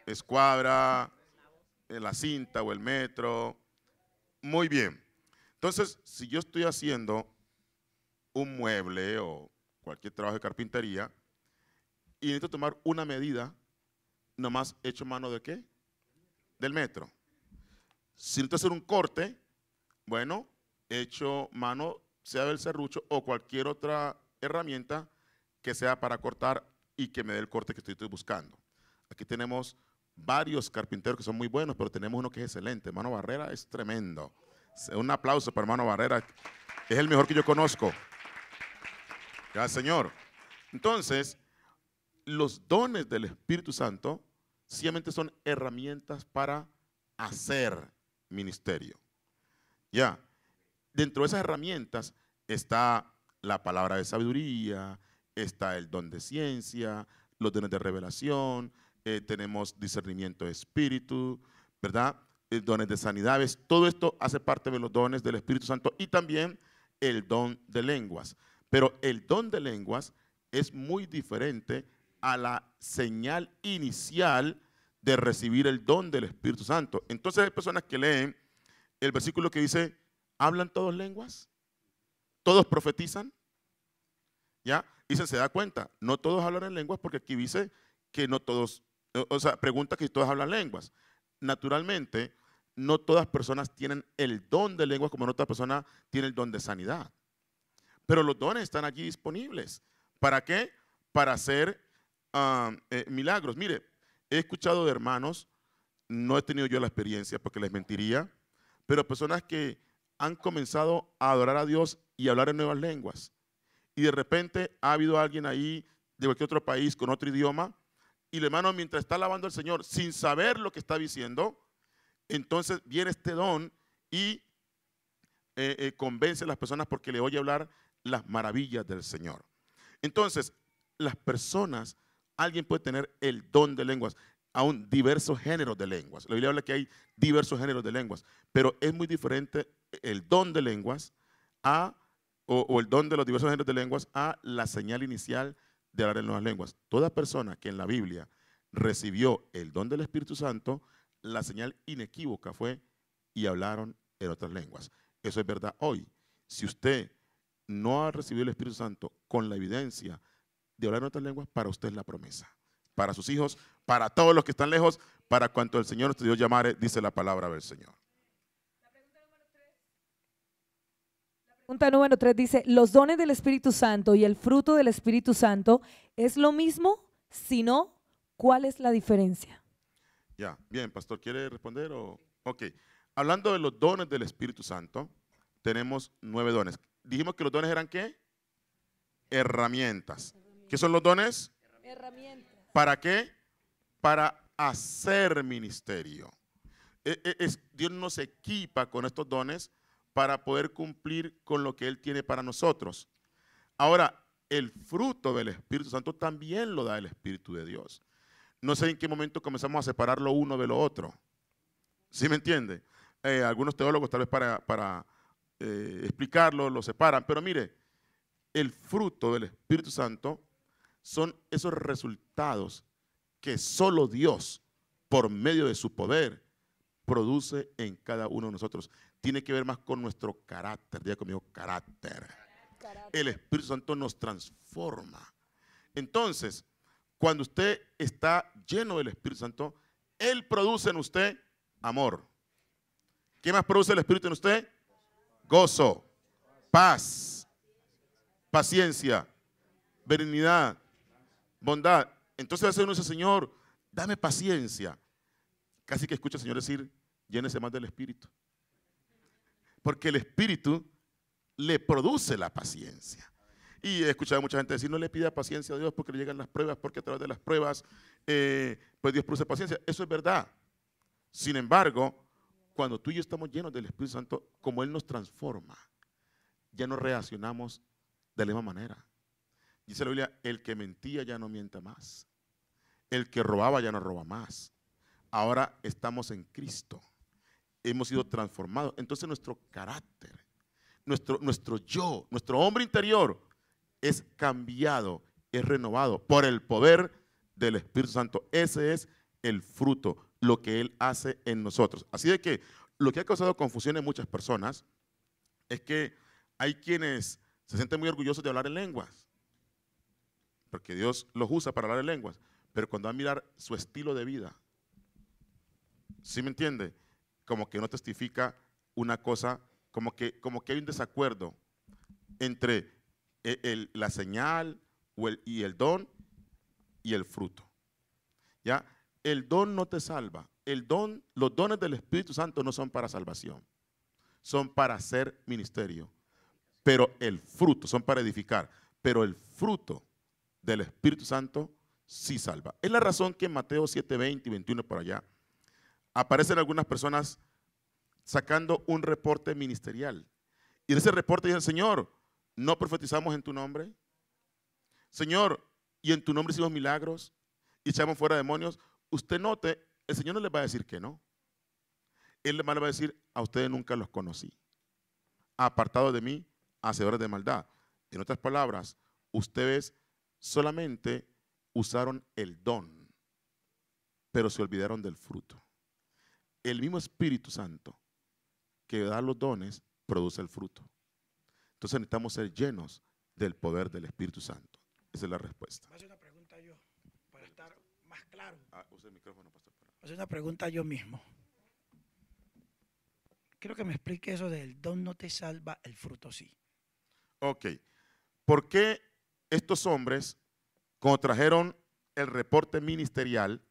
Escuadra, la cinta o el metro. Muy bien. Entonces, si yo estoy haciendo un mueble o cualquier trabajo de carpintería y necesito tomar una medida, nomás echo mano ¿de qué? Del metro. Si necesito hacer un corte, bueno, echo mano, sea del serrucho o cualquier otra herramienta que sea para cortar y que me dé el corte que estoy buscando. Aquí tenemos varios carpinteros que son muy buenos, pero tenemos uno que es excelente. Hermano Barrera es tremendo. Un aplauso para hermano Barrera. Es el mejor que yo conozco. Gracias, Señor. Entonces, los dones del Espíritu Santo simplemente son herramientas para hacer ministerio. Ya, dentro de esas herramientas está la palabra de sabiduría, está el don de ciencia, los dones de revelación, tenemos discernimiento de espíritu, ¿verdad? Dones de sanidades, todo esto hace parte de los dones del Espíritu Santo y también el don de lenguas. Pero el don de lenguas es muy diferente a la señal inicial de recibir el don del Espíritu Santo. Entonces hay personas que leen el versículo que dice, ¿hablan todos lenguas? ¿Todos profetizan? ¿Ya? Y se da cuenta, no todos hablan en lenguas porque aquí dice que no todos, o sea, pregunta que si todos hablan lenguas. Naturalmente, no todas personas tienen el don de lenguas como no toda persona tiene el don de sanidad. Pero los dones están allí disponibles. ¿Para qué? Para hacer milagros. Mire, he escuchado de hermanos, no he tenido yo la experiencia porque les mentiría, pero personas que han comenzado a adorar a Dios y a hablar en nuevas lenguas. Y de repente ha habido alguien ahí de cualquier otro país con otro idioma y el hermano mientras está alabando al Señor sin saber lo que está diciendo, entonces viene este don y convence a las personas porque le oye hablar las maravillas del Señor. Entonces, las personas, alguien puede tener el don de lenguas, aún diversos géneros de lenguas. La Biblia habla que hay diversos géneros de lenguas, pero es muy diferente el don de lenguas o el don de los diversos géneros de lenguas a la señal inicial de hablar en nuevas lenguas. Toda persona que en la Biblia recibió el don del Espíritu Santo, la señal inequívoca fue y hablaron en otras lenguas. Eso es verdad hoy. Si usted no ha recibido el Espíritu Santo con la evidencia de hablar en otras lenguas, para usted es la promesa. Para sus hijos, para todos los que están lejos, para cuanto el Señor nuestro Dios llamare, dice la palabra del Señor. Pregunta número 3 dice, ¿los dones del Espíritu Santo y el fruto del Espíritu Santo es lo mismo? Si no, ¿cuál es la diferencia? Ya, bien, pastor, ¿quiere responder? Ok, hablando de los dones del Espíritu Santo, tenemos 9 dones. Dijimos que los dones eran ¿qué? Herramientas. ¿Qué son los dones? Herramientas. ¿Para qué? Para hacer ministerio. Dios nos equipa con estos dones para poder cumplir con lo que Él tiene para nosotros. Ahora, el fruto del Espíritu Santo también lo da el Espíritu de Dios. No sé en qué momento comenzamos a separar lo uno de lo otro. ¿Sí me entiende? Algunos teólogos tal vez para explicarlo lo separan, pero mire, el fruto del Espíritu Santo son esos resultados que solo Dios, por medio de su poder, produce en cada uno de nosotros. Tiene que ver más con nuestro carácter. Diga conmigo, carácter. El Espíritu Santo nos transforma. Entonces, cuando usted está lleno del Espíritu Santo, Él produce en usted amor. ¿Qué más produce el Espíritu en usted? Gozo, paz, paciencia, benignidad, bondad. Entonces a veces uno dice, Señor, dame paciencia. Casi que escucha al Señor decir, llénese más del Espíritu. Porque el Espíritu le produce la paciencia. Y he escuchado a mucha gente decir, no le pida paciencia a Dios porque le llegan las pruebas, porque a través de las pruebas, pues Dios produce paciencia. Eso es verdad. Sin embargo, cuando tú y yo estamos llenos del Espíritu Santo, como Él nos transforma, ya no reaccionamos de la misma manera. Dice la Biblia, el que mentía ya no mienta más. El que robaba ya no roba más. Ahora estamos en Cristo. Hemos sido transformados. Entonces nuestro carácter, nuestro yo, nuestro hombre interior es cambiado, es renovado por el poder del Espíritu Santo. Ese es el fruto, lo que Él hace en nosotros. Así de que lo que ha causado confusión en muchas personas es que hay quienes se sienten muy orgullosos de hablar en lenguas, porque Dios los usa para hablar en lenguas, pero cuando van a mirar su estilo de vida, ¿sí me entiende? Como que no testifica una cosa, como que hay un desacuerdo entre la señal y el don y el fruto. ¿Ya? El don no te salva. Los dones del Espíritu Santo no son para salvación, son para hacer ministerio. Pero el fruto, son para edificar, pero el fruto del Espíritu Santo sí salva. Es la razón que en Mateo 7, 20 y 21 por allá, aparecen algunas personas sacando un reporte ministerial. Y en ese reporte dicen, Señor, ¿no profetizamos en tu nombre? Señor, ¿y en tu nombre hicimos milagros? ¿Y echamos fuera demonios? Usted note, el Señor no les va a decir que no. Él les va a decir, a ustedes nunca los conocí. Apartados de mí, hacedores de maldad. En otras palabras, ustedes solamente usaron el don, pero se olvidaron del fruto. El mismo Espíritu Santo que da los dones produce el fruto. Entonces necesitamos ser llenos del poder del Espíritu Santo. Esa es la respuesta. Voy a hacer una pregunta yo, para estar más claro. Use el micrófono, pastor. Voy a hacer una pregunta yo mismo. Quiero que me explique eso del don no te salva, el fruto sí. Ok. ¿Por qué estos hombres, cuando trajeron el reporte ministerial,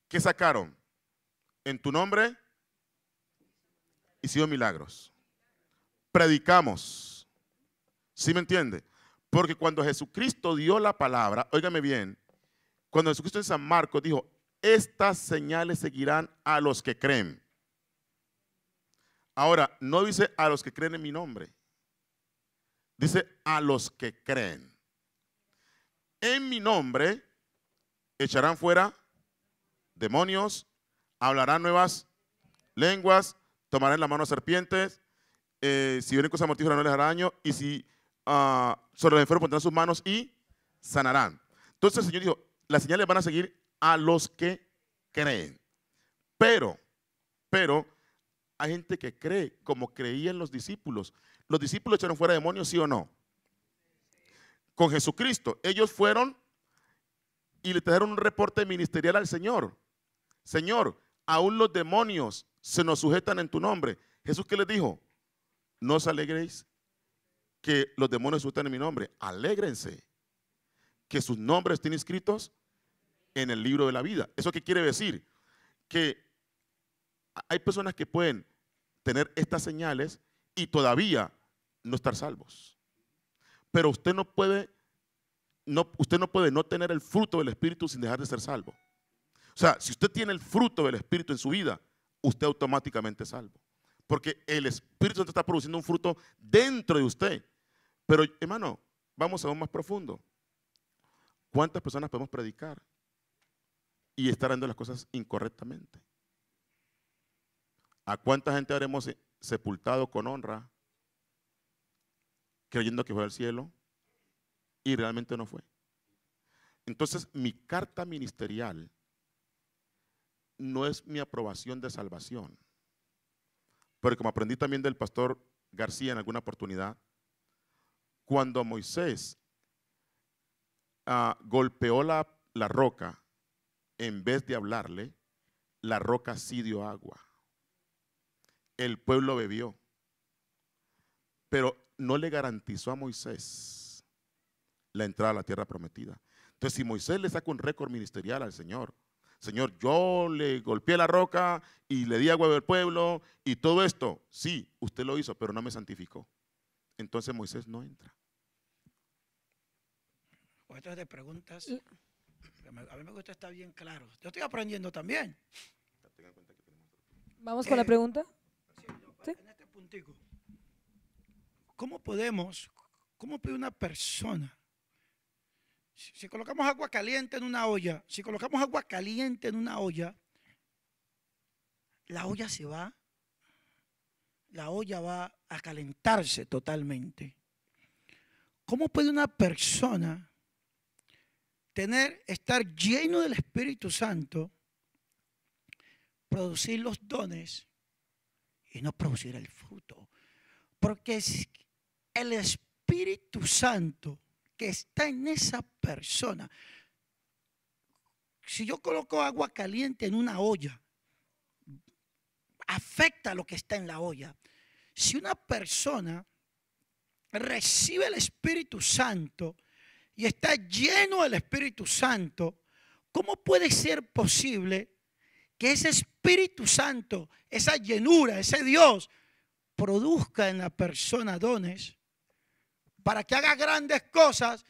qué sacaron? En tu nombre hicieron milagros. Predicamos. ¿Sí me entiende? Porque cuando Jesucristo dio la palabra, óigame bien, cuando Jesucristo en San Marcos dijo, estas señales seguirán a los que creen. Ahora, no dice a los que creen en mi nombre. Dice a los que creen. En mi nombre echarán fuera demonios, hablarán nuevas lenguas, tomarán en la mano serpientes, si vienen cosas mortíferas no les hará daño, y si sobre los enfermos pondrán sus manos y sanarán. Entonces el Señor dijo, las señales van a seguir a los que creen. Pero hay gente que cree como creían los discípulos. ¿Los discípulos echaron fuera demonios, sí o no? Con Jesucristo. Ellos fueron y le trajeron un reporte ministerial al Señor. Señor, aún los demonios se nos sujetan en tu nombre. Jesús, ¿qué les dijo? No os alegréis que los demonios se sujetan en mi nombre. Alégrense que sus nombres estén inscritos en el libro de la vida. ¿Eso qué quiere decir? Que hay personas que pueden tener estas señales y todavía no estar salvos. Pero usted no puede no tener el fruto del Espíritu sin dejar de ser salvo. O sea, si usted tiene el fruto del Espíritu en su vida, usted automáticamente es salvo. Porque el Espíritu Santo está produciendo un fruto dentro de usted. Pero, hermano, vamos aún más profundo. ¿Cuántas personas podemos predicar y estar haciendo las cosas incorrectamente? ¿A cuánta gente habremos sepultado con honra, creyendo que fue al cielo y realmente no fue? Entonces, mi carta ministerial no es mi aprobación de salvación. Porque como aprendí también del pastor García en alguna oportunidad, cuando Moisés golpeó la roca, en vez de hablarle, la roca sí dio agua. El pueblo bebió, pero no le garantizó a Moisés la entrada a la tierra prometida. Entonces, si Moisés le saca un récord ministerial al Señor, Señor, yo le golpeé la roca y le di agua al pueblo y todo esto, sí, usted lo hizo, pero no me santificó. Entonces Moisés no entra. Otras de preguntas, a mí me gusta estar bien claro. Yo estoy aprendiendo también. Vamos con la pregunta. ¿Sí? En este puntico, ¿cómo puede una persona, si colocamos agua caliente en una olla, la olla va a calentarse totalmente? ¿Cómo puede una persona estar lleno del Espíritu Santo, producir los dones y no producir el fruto? Porque es el Espíritu Santo que está en esa persona. Si yo coloco agua caliente en una olla, afecta lo que está en la olla. Si una persona recibe el Espíritu Santo y está lleno del Espíritu Santo, ¿cómo puede ser posible que ese Espíritu Santo, esa llenura, ese Dios, produzca en la persona dones para que haga grandes cosas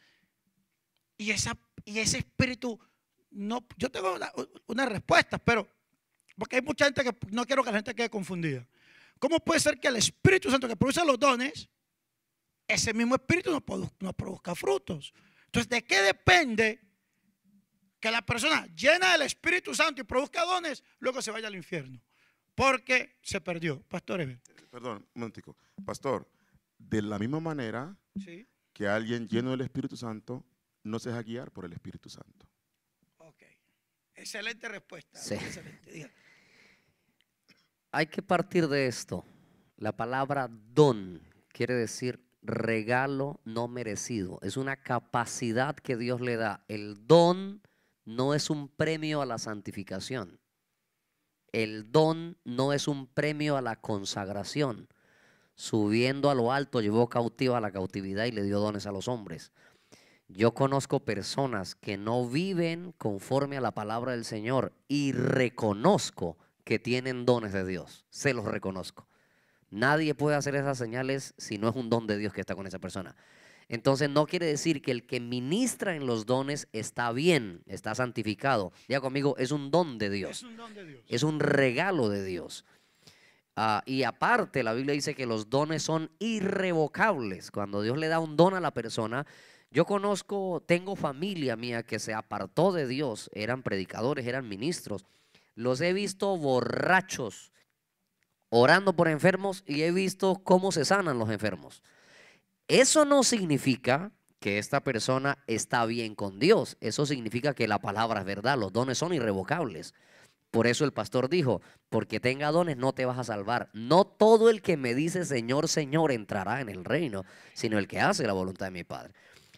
y ese espíritu no? Yo tengo una respuesta, pero porque hay mucha gente que no quiero que la gente quede confundida. ¿Cómo puede ser que el Espíritu Santo que produce los dones, ese mismo espíritu no produzca frutos? Entonces, ¿de qué depende que la persona llena del Espíritu Santo y produzca dones, luego se vaya al infierno? Porque se perdió. Pastor Eber. Perdón, un momentico. Pastor, de la misma manera, ¿Sí? que alguien lleno del Espíritu Santo no se deja guiar por el Espíritu Santo. Ok. Excelente respuesta. Sí. Excelente. Diga. Hay que partir de esto. La palabra don quiere decir regalo no merecido, es una capacidad que Dios le da. El don no es un premio a la santificación. El don no es un premio a la consagración. Subiendo a lo alto, llevó cautiva a la cautividad y le dio dones a los hombres. Yo conozco personas que no viven conforme a la palabra del Señor y reconozco que tienen dones de Dios. Se los reconozco. Nadie puede hacer esas señales si no es un don de Dios que está con esa persona. Entonces no quiere decir que el que ministra en los dones está bien, está santificado. Diga conmigo, es un don de Dios. Es un don de Dios. Es un regalo de Dios. Y aparte la Biblia dice que los dones son irrevocables. Cuando Dios le da un don a la persona, yo tengo familia mía que se apartó de Dios, eran predicadores, eran ministros. Los he visto borrachos, orando por enfermos, y he visto cómo se sanan los enfermos. Eso no significa que esta persona está bien con Dios. Eso significa que la palabra es verdad, los dones son irrevocables. Por eso el pastor dijo, porque tenga dones no te vas a salvar. No todo el que me dice Señor, Señor entrará en el reino, sino el que hace la voluntad de mi Padre.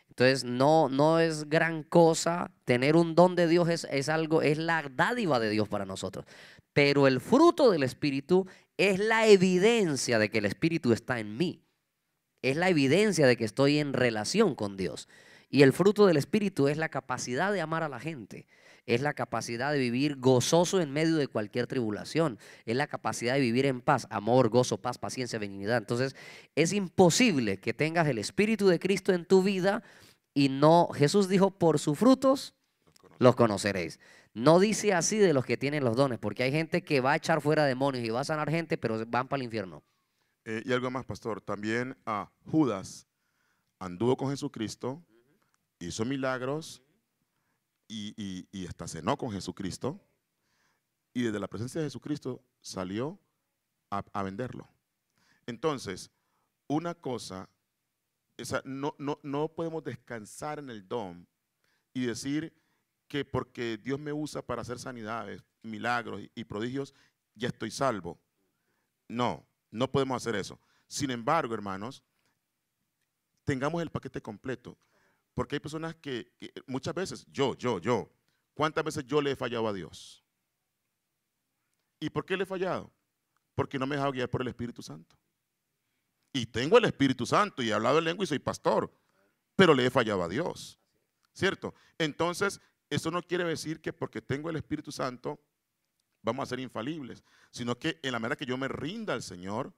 Entonces no es gran cosa. Tener un don de Dios es la dádiva de Dios para nosotros. Pero el fruto del Espíritu es la evidencia de que el Espíritu está en mí. Es la evidencia de que estoy en relación con Dios. Y el fruto del Espíritu es la capacidad de amar a la gente. Es la capacidad de vivir gozoso en medio de cualquier tribulación. Es la capacidad de vivir en paz, amor, gozo, paz, paciencia, benignidad. Entonces, es imposible que tengas el Espíritu de Cristo en tu vida y no. Jesús dijo, por sus frutos los conoceréis. No dice así de los que tienen los dones, porque hay gente que va a echar fuera demonios y va a sanar gente, pero van para el infierno. Y algo más, pastor. También Judas anduvo con Jesucristo, hizo milagros y hasta cenó con Jesucristo. Y desde la presencia de Jesucristo salió a venderlo. Entonces, una cosa, no podemos descansar en el don y decir que porque Dios me usa para hacer sanidades, milagros y prodigios, ya estoy salvo. No podemos hacer eso. Sin embargo, hermanos, tengamos el paquete completo. Porque hay personas que muchas veces, ¿cuántas veces yo le he fallado a Dios? ¿Y por qué le he fallado? Porque no me he dejado guiar por el Espíritu Santo. Y tengo el Espíritu Santo y he hablado en lengua y soy pastor, pero le he fallado a Dios, ¿cierto? Entonces, eso no quiere decir que porque tengo el Espíritu Santo vamos a ser infalibles, sino que en la manera que yo me rinda al Señor,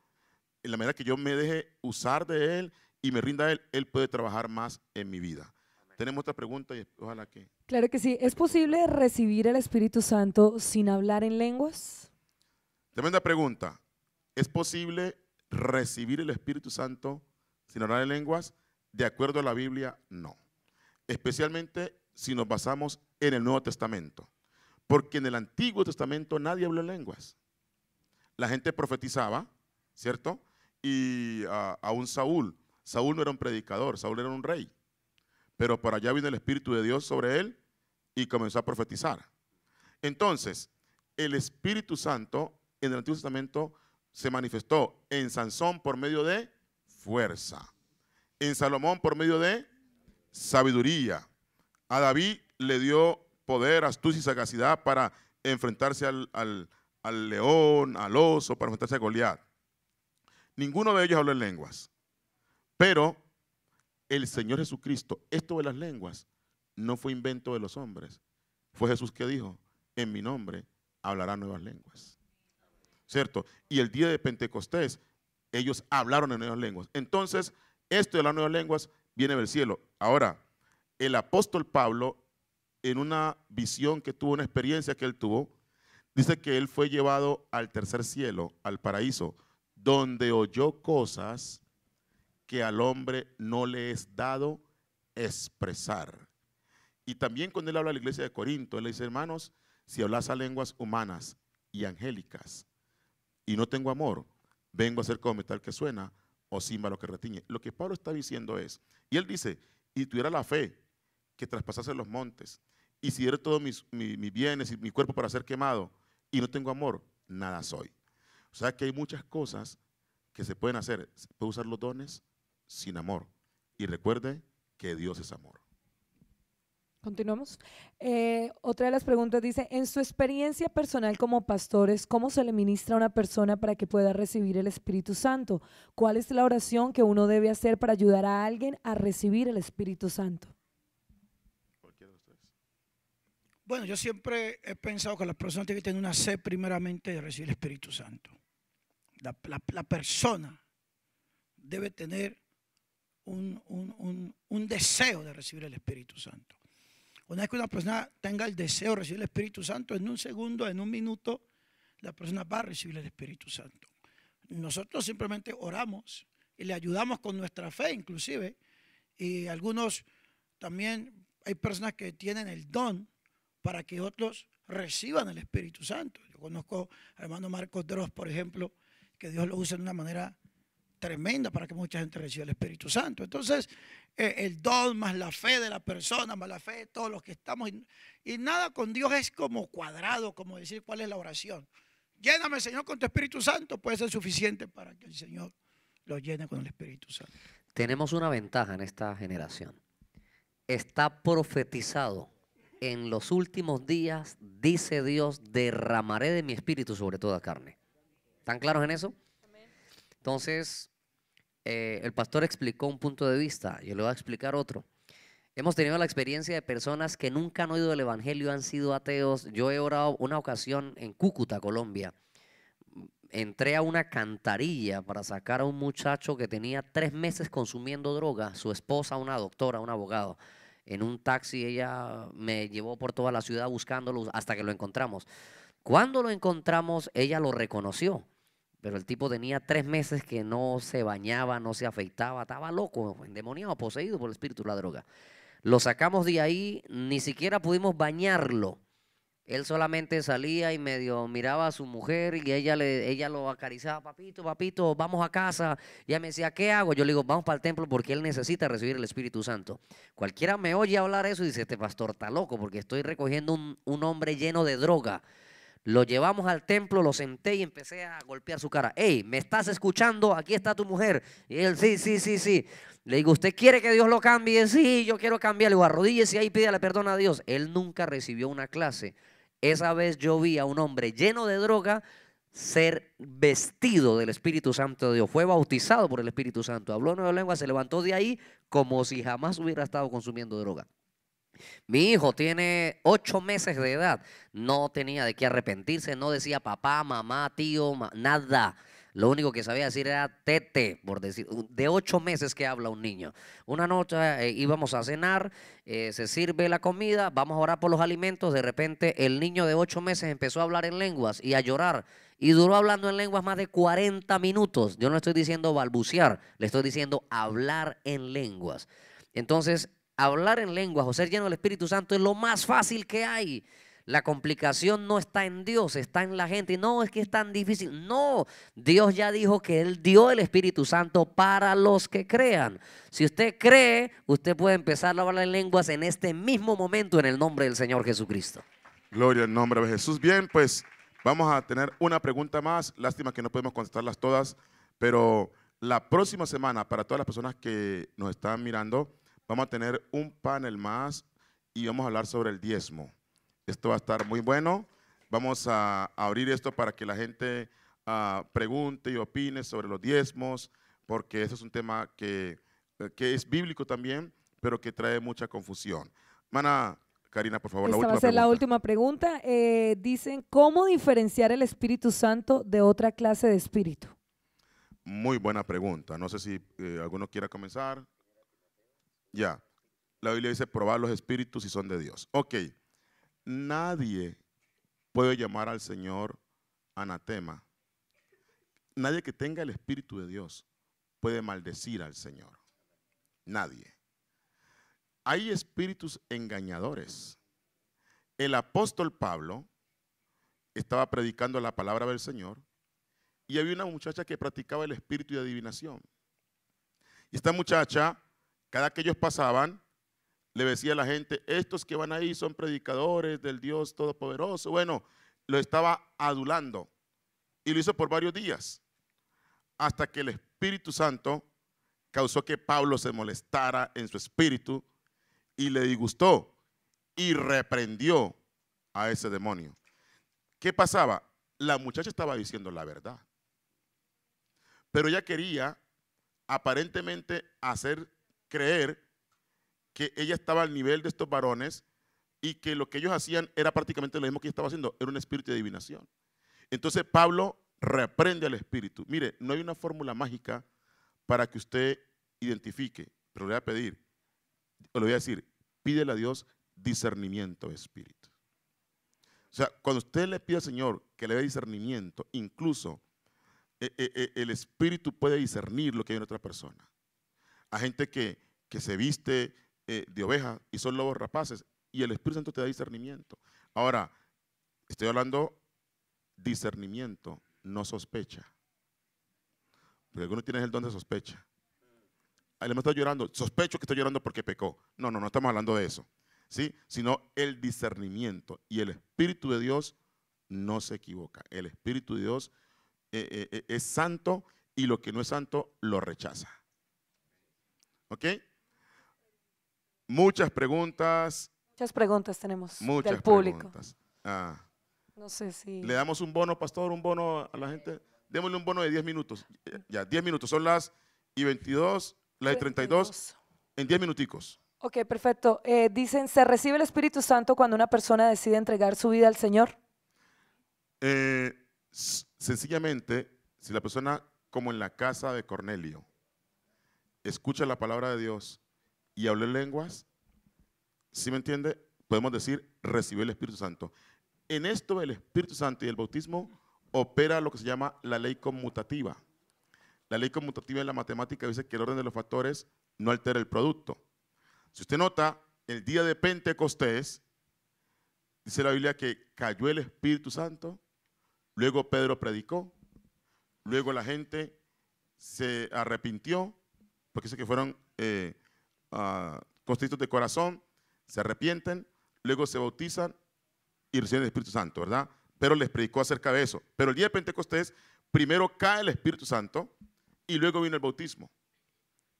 en la manera que yo me deje usar de Él y me rinda a Él, Él puede trabajar más en mi vida. Amén. Tenemos otra pregunta y ojalá que... Claro que sí. ¿Es posible recibir el Espíritu Santo sin hablar en lenguas? Tremenda pregunta. ¿Es posible recibir el Espíritu Santo sin hablar en lenguas? De acuerdo a la Biblia, no. Especialmente si nos basamos en el Nuevo Testamento. Porque en el Antiguo Testamento nadie habló en lenguas. La gente profetizaba, ¿cierto? Y aún Saúl no era un predicador, Saúl era un rey. Pero por allá vino el Espíritu de Dios sobre él y comenzó a profetizar. Entonces, el Espíritu Santo en el Antiguo Testamento se manifestó en Sansón por medio de fuerza, en Salomón por medio de sabiduría. A David le dio poder, astucia y sagacidad para enfrentarse al león, al oso, para enfrentarse a Goliat. Ninguno de ellos habló en lenguas. Pero el Señor Jesucristo, esto de las lenguas, no fue invento de los hombres. Fue Jesús que dijo, en mi nombre hablarán nuevas lenguas. ¿Cierto? Y el día de Pentecostés, ellos hablaron en nuevas lenguas. Entonces, esto de las nuevas lenguas viene del cielo. Ahora, el apóstol Pablo, en una visión que tuvo, una experiencia que él tuvo, dice que él fue llevado al tercer cielo, al paraíso, donde oyó cosas que al hombre no le es dado expresar. Y también cuando él habla a la iglesia de Corinto, él le dice, hermanos, si hablas a lenguas humanas y angélicas y no tengo amor, vengo a ser como metal que suena o címbalo que retiñe. Lo que Pablo está diciendo es, y él dice, y tuviera la fe que traspasase los montes, y si diera todos mis bienes y mi cuerpo para ser quemado, y no tengo amor, nada soy. O sea que hay muchas cosas que se pueden hacer. Se puede usar los dones, sin amor. Y recuerde que Dios es amor. Continuamos. Otra de las preguntas dice, en su experiencia personal como pastores, ¿cómo se le ministra a una persona para que pueda recibir el Espíritu Santo? ¿Cuál es la oración que uno debe hacer para ayudar a alguien a recibir el Espíritu Santo? Cualquiera de ustedes. Bueno, yo siempre he pensado que las personas tienen que tener una sed primeramente de recibir el Espíritu Santo. La persona debe tener un deseo de recibir el Espíritu Santo. Una vez que una persona tenga el deseo de recibir el Espíritu Santo, en un segundo, en un minuto, la persona va a recibir el Espíritu Santo. Nosotros simplemente oramos y le ayudamos con nuestra fe inclusive. Y algunos también, hay personas que tienen el don para que otros reciban el Espíritu Santo. Yo conozco al hermano Marcos Dross, por ejemplo, que Dios lo usa de una manera tremenda para que mucha gente reciba el Espíritu Santo. Entonces, el don más la fe de la persona, más la fe de todos los que estamos. Y nada con Dios es como cuadrado, como decir cuál es la oración. Lléname, Señor, con tu Espíritu Santo. Puede ser suficiente para que el Señor lo llene con el Espíritu Santo. Tenemos una ventaja en esta generación. Está profetizado. En los últimos días, dice Dios, derramaré de mi espíritu sobre toda carne. ¿Están claros en eso? Entonces, el pastor explicó un punto de vista, yo le voy a explicar otro. Hemos tenido la experiencia de personas que nunca han oído el evangelio, han sido ateos. Yo he orado una ocasión en Cúcuta, Colombia. Entré a una cantarilla para sacar a un muchacho que tenía 3 meses consumiendo droga, su esposa, una doctora, un abogado. En un taxi ella me llevó por toda la ciudad buscándolo hasta que lo encontramos. Cuando lo encontramos, ella lo reconoció. Pero el tipo tenía 3 meses que no se bañaba, no se afeitaba, estaba loco, endemoniado, poseído por el espíritu de la droga. Lo sacamos de ahí, ni siquiera pudimos bañarlo. Él solamente salía y medio miraba a su mujer y ella lo acariciaba, papito, papito, vamos a casa. Y ella me decía, ¿qué hago? Yo le digo, vamos para el templo porque él necesita recibir el Espíritu Santo. Cualquiera me oye hablar eso y dice, este pastor está loco porque estoy recogiendo un hombre lleno de droga. Lo llevamos al templo, lo senté y empecé a golpear su cara. Hey, ¿me estás escuchando? Aquí está tu mujer. Y él, sí, sí, sí, sí. Le digo, ¿usted quiere que Dios lo cambie? Sí, yo quiero cambiar. Le digo, arrodíllese ahí y pídale perdón a Dios. Él nunca recibió una clase. Esa vez yo vi a un hombre lleno de droga ser vestido del Espíritu Santo de Dios. Fue bautizado por el Espíritu Santo. Habló en nueva lengua, se levantó de ahí como si jamás hubiera estado consumiendo droga. Mi hijo tiene 8 meses de edad, no tenía de qué arrepentirse, no decía papá, mamá, tío, nada. Lo único que sabía decir era tete, por decir, de 8 meses que habla un niño. Una noche íbamos a cenar, se sirve la comida, vamos a orar por los alimentos, de repente el niño de 8 meses empezó a hablar en lenguas y a llorar. Y duró hablando en lenguas más de 40 minutos. Yo no estoy diciendo balbucear, le estoy diciendo hablar en lenguas. Entonces, hablar en lenguas o ser lleno del Espíritu Santo es lo más fácil que hay. La complicación no está en Dios, está en la gente. No, es que es tan difícil. No, Dios ya dijo que Él dio el Espíritu Santo para los que crean. Si usted cree, usted puede empezar a hablar en lenguas en este mismo momento en el nombre del Señor Jesucristo. Gloria al nombre de Jesús. Bien, pues vamos a tener una pregunta más. Lástima que no podemos contestarlas todas, pero la próxima semana, para todas las personas que nos están mirando, vamos a tener un panel más y vamos a hablar sobre el diezmo. Esto va a estar muy bueno. Vamos a abrir esto para que la gente pregunte y opine sobre los diezmos, porque eso es un tema que es bíblico también, pero que trae mucha confusión. Hermana Karina, por favor, Esta la última va a ser pregunta. la última pregunta. Dicen, ¿cómo diferenciar el Espíritu Santo de otra clase de espíritu? Muy buena pregunta. No sé si alguno quiera comenzar. Ya, la Biblia dice probar los espíritus si son de Dios. Ok, nadie puede llamar al Señor anatema. Nadie que tenga el Espíritu de Dios puede maldecir al Señor. Nadie. Hay espíritus engañadores. El apóstol Pablo estaba predicando la palabra del Señor y había una muchacha que practicaba el espíritu de adivinación. Y esta muchacha, cada que ellos pasaban, le decía a la gente, estos que van ahí son predicadores del Dios Todopoderoso. Bueno, lo estaba adulando y lo hizo por varios días, hasta que el Espíritu Santo causó que Pablo se molestara en su espíritu y le disgustó y reprendió a ese demonio. ¿Qué pasaba? La muchacha estaba diciendo la verdad, pero ella quería aparentemente hacer creer que ella estaba al nivel de estos varones y que lo que ellos hacían era prácticamente lo mismo que ella estaba haciendo, era un espíritu de adivinación. Entonces Pablo reprende al espíritu. Mire, no hay una fórmula mágica para que usted identifique, pero le voy a pedir, o le voy a decir, pídele a Dios discernimiento de espíritu. O sea, cuando usted le pide al Señor que le dé discernimiento, incluso el espíritu puede discernir lo que hay en otra persona. Hay gente que se viste de oveja y son lobos rapaces y el Espíritu Santo te da discernimiento. Ahora, estoy hablando discernimiento, no sospecha. Porque algunos tienen el don de sospecha. Ahí le me está llorando, sospecho que está llorando porque pecó. No, no estamos hablando de eso, ¿sí? Sino el discernimiento. Y el Espíritu de Dios no se equivoca. El Espíritu de Dios es santo y lo que no es santo lo rechaza. ¿Ok? Muchas preguntas. Muchas preguntas tenemos Muchas del público. preguntas. No sé si... ¿Le damos un bono, pastor, un bono a la gente? Démosle un bono de 10 minutos. Ya, 10 minutos. Son las y 22, las y 32, en 10 minuticos. Ok, perfecto. Dicen, ¿se recibe el Espíritu Santo cuando una persona decide entregar su vida al Señor? Sencillamente, si la persona, como en la casa de Cornelio, escucha la palabra de Dios y habla en lenguas, ¿sí me entiende? Podemos decir, recibió el Espíritu Santo. En esto el Espíritu Santo y el bautismo opera lo que se llama la ley conmutativa. La ley conmutativa en la matemática dice que el orden de los factores no altera el producto. Si usted nota, el día de Pentecostés, dice la Biblia que cayó el Espíritu Santo, luego Pedro predicó, luego la gente se arrepintió, porque dice que fueron constritos de corazón, se arrepienten, luego se bautizan y reciben el Espíritu Santo, ¿verdad? Pero les predicó acerca de eso. Pero el día de Pentecostés, primero cae el Espíritu Santo y luego vino el bautismo.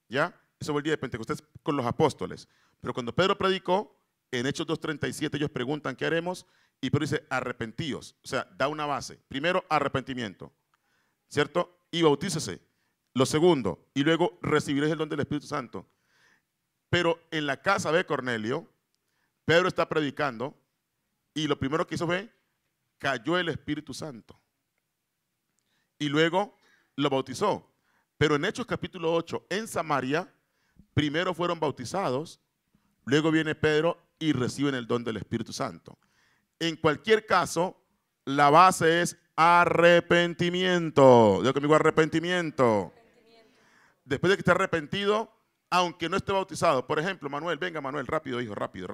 ¿Ya? Eso fue el día de Pentecostés con los apóstoles. Pero cuando Pedro predicó, en Hechos 2:37 ellos preguntan, ¿qué haremos? Y Pedro dice, arrepentíos. O sea, da una base. Primero, arrepentimiento, ¿cierto? Y bautícese. Lo segundo, y luego recibiréis el don del Espíritu Santo. Pero en la casa de Cornelio, Pedro está predicando y lo primero que hizo fue, cayó el Espíritu Santo. Y luego lo bautizó. Pero en Hechos capítulo 8, en Samaria, primero fueron bautizados, luego viene Pedro y reciben el don del Espíritu Santo. En cualquier caso, la base es arrepentimiento. Digo conmigo, arrepentimiento. Después de que esté arrepentido, aunque no esté bautizado. Por ejemplo, Manuel, venga Manuel, rápido hijo, rápido.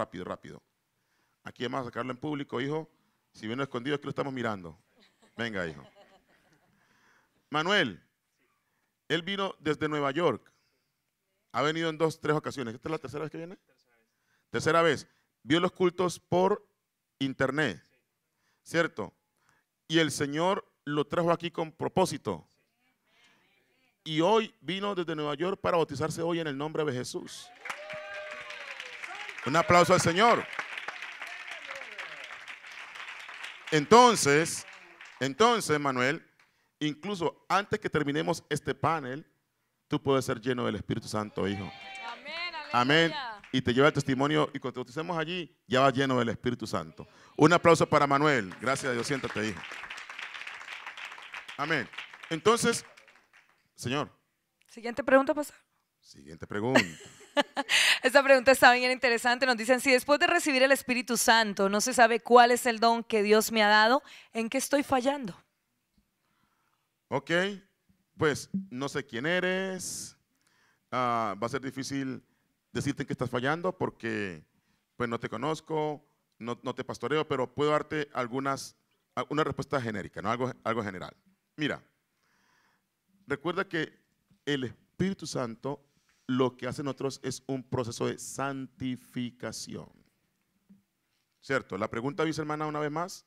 Aquí vamos a sacarlo en público, hijo. Si viene escondido es que lo estamos mirando. Venga, hijo. Manuel, él vino desde Nueva York. Ha venido en 2, 3 ocasiones. ¿Esta es la tercera vez que viene? Tercera vez. Vio los cultos por internet, ¿cierto? Y el Señor lo trajo aquí con propósito. Y hoy vino desde Nueva York para bautizarse hoy en el nombre de Jesús. Un aplauso al Señor. Entonces, Manuel, incluso antes que terminemos este panel, tú puedes ser lleno del Espíritu Santo, hijo. Amén. Y te lleva el testimonio y cuando te bauticemos allí, ya vas lleno del Espíritu Santo. Un aplauso para Manuel. Gracias a Dios. Siéntate, hijo. Amén. Entonces, Señor. Siguiente pregunta, pastor. Siguiente pregunta. Esta pregunta está bien interesante. Nos dicen, si después de recibir el Espíritu Santo no se sabe cuál es el don que Dios me ha dado, ¿en qué estoy fallando? Ok, pues no sé quién eres. Va a ser difícil decirte que estás fallando porque pues no te conozco, no te pastoreo, pero puedo darte una respuesta genérica, ¿no? Algo general. Mira, recuerda que el Espíritu Santo lo que hace en nosotros es un proceso de santificación. ¿Cierto? La pregunta, vice hermana, una vez más.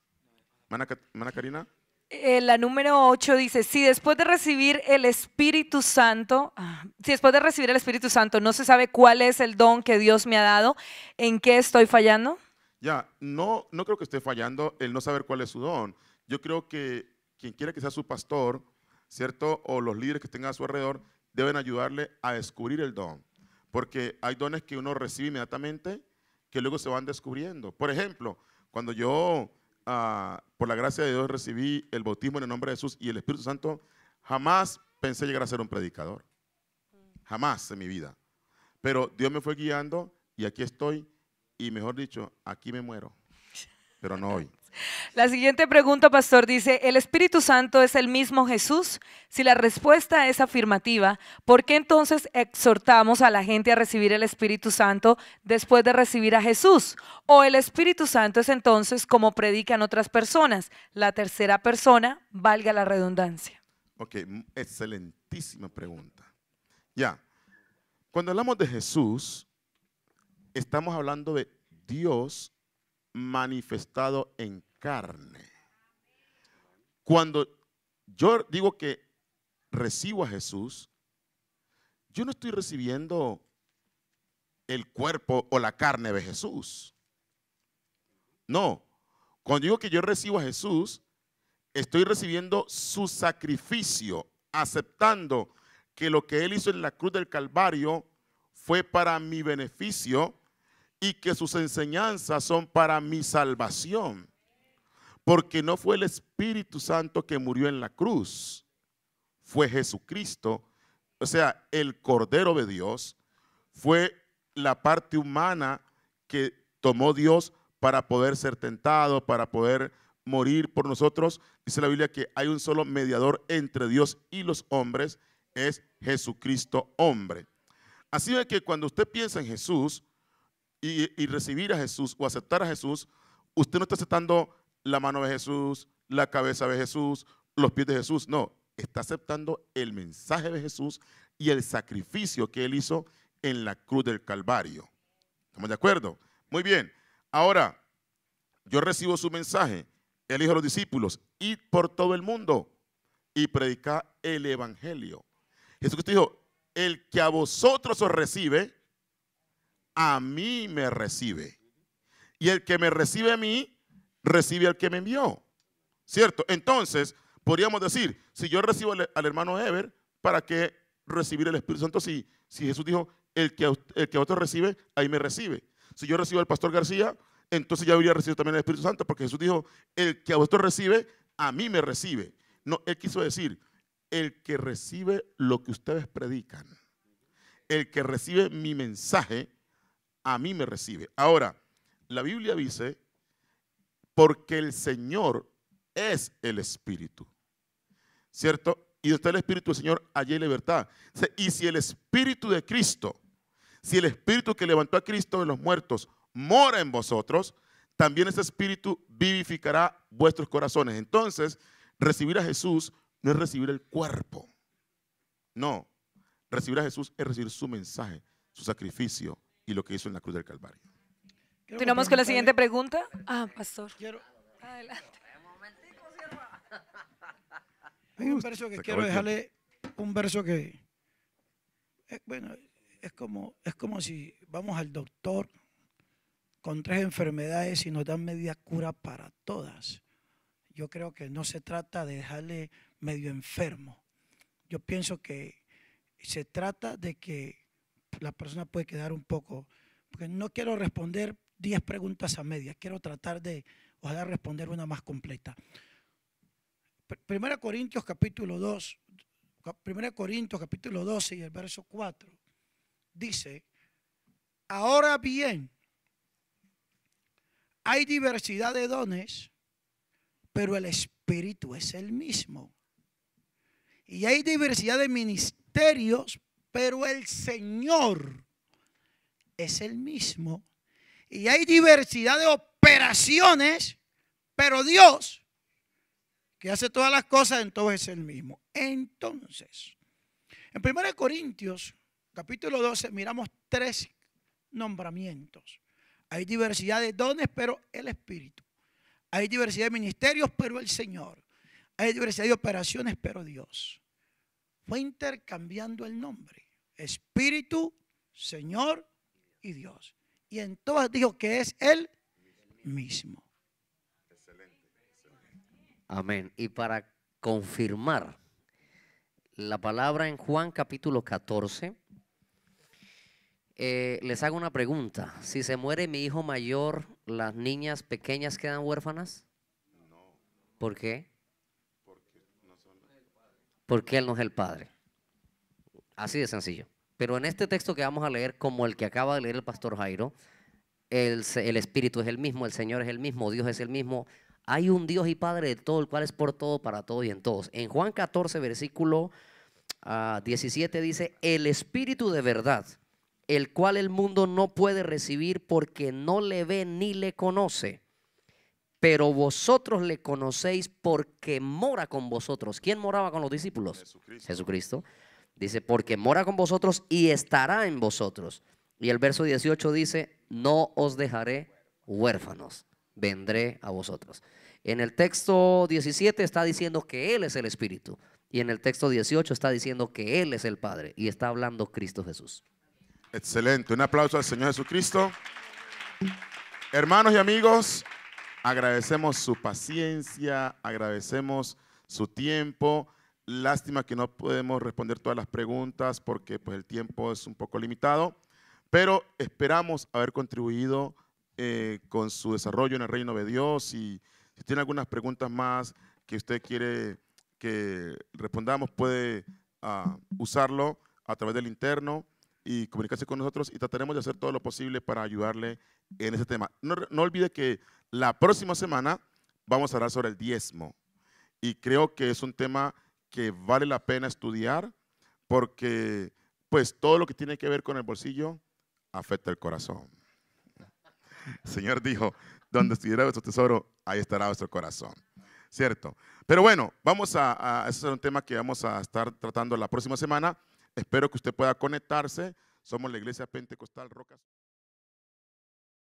Hermana Karina. La número 8 dice, si después de recibir el Espíritu Santo, no se sabe cuál es el don que Dios me ha dado, ¿en qué estoy fallando? Ya, no creo que esté fallando el no saber cuál es su don. Yo creo que quien quiera que sea su pastor, ¿cierto? O los líderes que tengan a su alrededor, deben ayudarle a descubrir el don. Porque hay dones que uno recibe inmediatamente que luego se van descubriendo. Por ejemplo, cuando yo, por la gracia de Dios, recibí el bautismo en el nombre de Jesús y el Espíritu Santo, jamás pensé llegar a ser un predicador. Jamás en mi vida. Pero Dios me fue guiando y aquí estoy. Y mejor dicho, aquí me muero, pero no hoy. La siguiente pregunta, pastor, dice, ¿el Espíritu Santo es el mismo Jesús? Si la respuesta es afirmativa, ¿por qué entonces exhortamos a la gente a recibir el Espíritu Santo después de recibir a Jesús? ¿O el Espíritu Santo es entonces como predican otras personas, la tercera persona, valga la redundancia? Ok, excelentísima pregunta. Ya, cuando hablamos de Jesús, estamos hablando de Dios manifestado en carne. Cuando yo digo que recibo a Jesús, yo no estoy recibiendo el cuerpo o la carne de Jesús. No, cuando digo que yo recibo a Jesús, estoy recibiendo su sacrificio, aceptando que lo que Él hizo en la cruz del Calvario fue para mi beneficio y que sus enseñanzas son para mi salvación. Porque no fue el Espíritu Santo que murió en la cruz, fue Jesucristo, o sea, el Cordero de Dios, fue la parte humana que tomó Dios para poder ser tentado, para poder morir por nosotros. Dice la Biblia que hay un solo mediador entre Dios y los hombres, es Jesucristo hombre. Así de que cuando usted piensa en Jesús y recibir a Jesús o aceptar a Jesús, usted no está aceptando la mano de Jesús, la cabeza de Jesús, los pies de Jesús. No, está aceptando el mensaje de Jesús y el sacrificio que Él hizo en la cruz del Calvario. ¿Estamos de acuerdo? Muy bien. Ahora, yo recibo su mensaje. Él dijo a los discípulos, id por todo el mundo y predicad el evangelio. Jesucristo dijo, el que a vosotros os recibe, a mí me recibe. Y el que me recibe a mí, recibe al que me envió. ¿Cierto? Entonces, podríamos decir, si yo recibo al hermano Eber, ¿para qué recibir el Espíritu Santo? Si Jesús dijo, el que a otro recibe, ahí me recibe. Si yo recibo al pastor García, entonces ya debería recibir también el Espíritu Santo, porque Jesús dijo, el que a vosotros recibe, a mí me recibe. No, Él quiso decir, el que recibe lo que ustedes predican, el que recibe mi mensaje, a mí me recibe. Ahora, la Biblia dice, porque el Señor es el Espíritu, ¿cierto? Y donde está el Espíritu del Señor, allí hay libertad. Y si el Espíritu de Cristo, si el Espíritu que levantó a Cristo de los muertos mora en vosotros, también ese Espíritu vivificará vuestros corazones. Entonces, recibir a Jesús no es recibir el cuerpo. No, recibir a Jesús es recibir su mensaje, su sacrificio y lo que hizo en la cruz del Calvario. Continuamos con la siguiente pregunta. Pastor. Adelante. Hay un verso que quiero dejarle, un verso que, bueno, es como si vamos al doctor con 3 enfermedades y nos dan media cura para todas. Yo creo que no se trata de dejarle medio enfermo. Yo pienso que se trata de que la persona puede quedar un poco, porque no quiero responder 10 preguntas a medias, quiero tratar de, ojalá responder una más completa. 1 Corintios capítulo 2, 1 Corintios capítulo 12 y el verso 4, dice, ahora bien, hay diversidad de dones, pero el Espíritu es el mismo. Y hay diversidad de ministerios, pero el Señor es el mismo. Y hay diversidad de operaciones, pero Dios, que hace todas las cosas, entonces es el mismo. Entonces, en 1 Corintios, capítulo 12, miramos 3 nombramientos. Hay diversidad de dones, pero el Espíritu. Hay diversidad de ministerios, pero el Señor. hay diversidad de operaciones, pero Dios fue intercambiando el nombre. Espíritu, Señor y Dios. Y en todas dijo que es Él mismo. Amén. Y para confirmar la palabra en Juan capítulo 14, les hago una pregunta. Si se muere mi hijo mayor, ¿las niñas pequeñas quedan huérfanas? No, ¿Por qué? porque no son. Porque él no es el padre. Así de sencillo. Pero en este texto que vamos a leer, como el que acaba de leer el pastor Jairo, el Espíritu es el mismo, el Señor es el mismo, Dios es el mismo. Hay un Dios y Padre de todo, el cual es por todo, para todo y en todos. En Juan 14, versículo 17 dice, el Espíritu de verdad, el cual el mundo no puede recibir porque no le ve ni le conoce. Pero vosotros le conocéis porque mora con vosotros. ¿Quién moraba con los discípulos? Jesucristo. Jesucristo. Dice, porque mora con vosotros y estará en vosotros. Y el verso 18 dice, no os dejaré huérfanos, vendré a vosotros. En el texto 17 está diciendo que Él es el Espíritu. Y en el texto 18 está diciendo que Él es el Padre. Y está hablando Cristo Jesús. Excelente. Un aplauso al Señor Jesucristo. Hermanos y amigos, agradecemos su paciencia, agradecemos su tiempo. Lástima que no podemos responder todas las preguntas porque pues, el tiempo es un poco limitado, pero esperamos haber contribuido con su desarrollo en el reino de Dios. Y si tiene algunas preguntas más que usted quiere que respondamos, puede usarlo a través del interno y comunicarse con nosotros y trataremos de hacer todo lo posible para ayudarle en ese tema. No olvide que la próxima semana vamos a hablar sobre el diezmo y creo que es un tema que vale la pena estudiar porque pues todo lo que tiene que ver con el bolsillo afecta el corazón. El Señor dijo, donde estuviera vuestro tesoro, ahí estará vuestro corazón. ¿Cierto? Pero bueno, vamos a ese es un tema que vamos a estar tratando la próxima semana. Espero que usted pueda conectarse. Somos la Iglesia Pentecostal Rocas.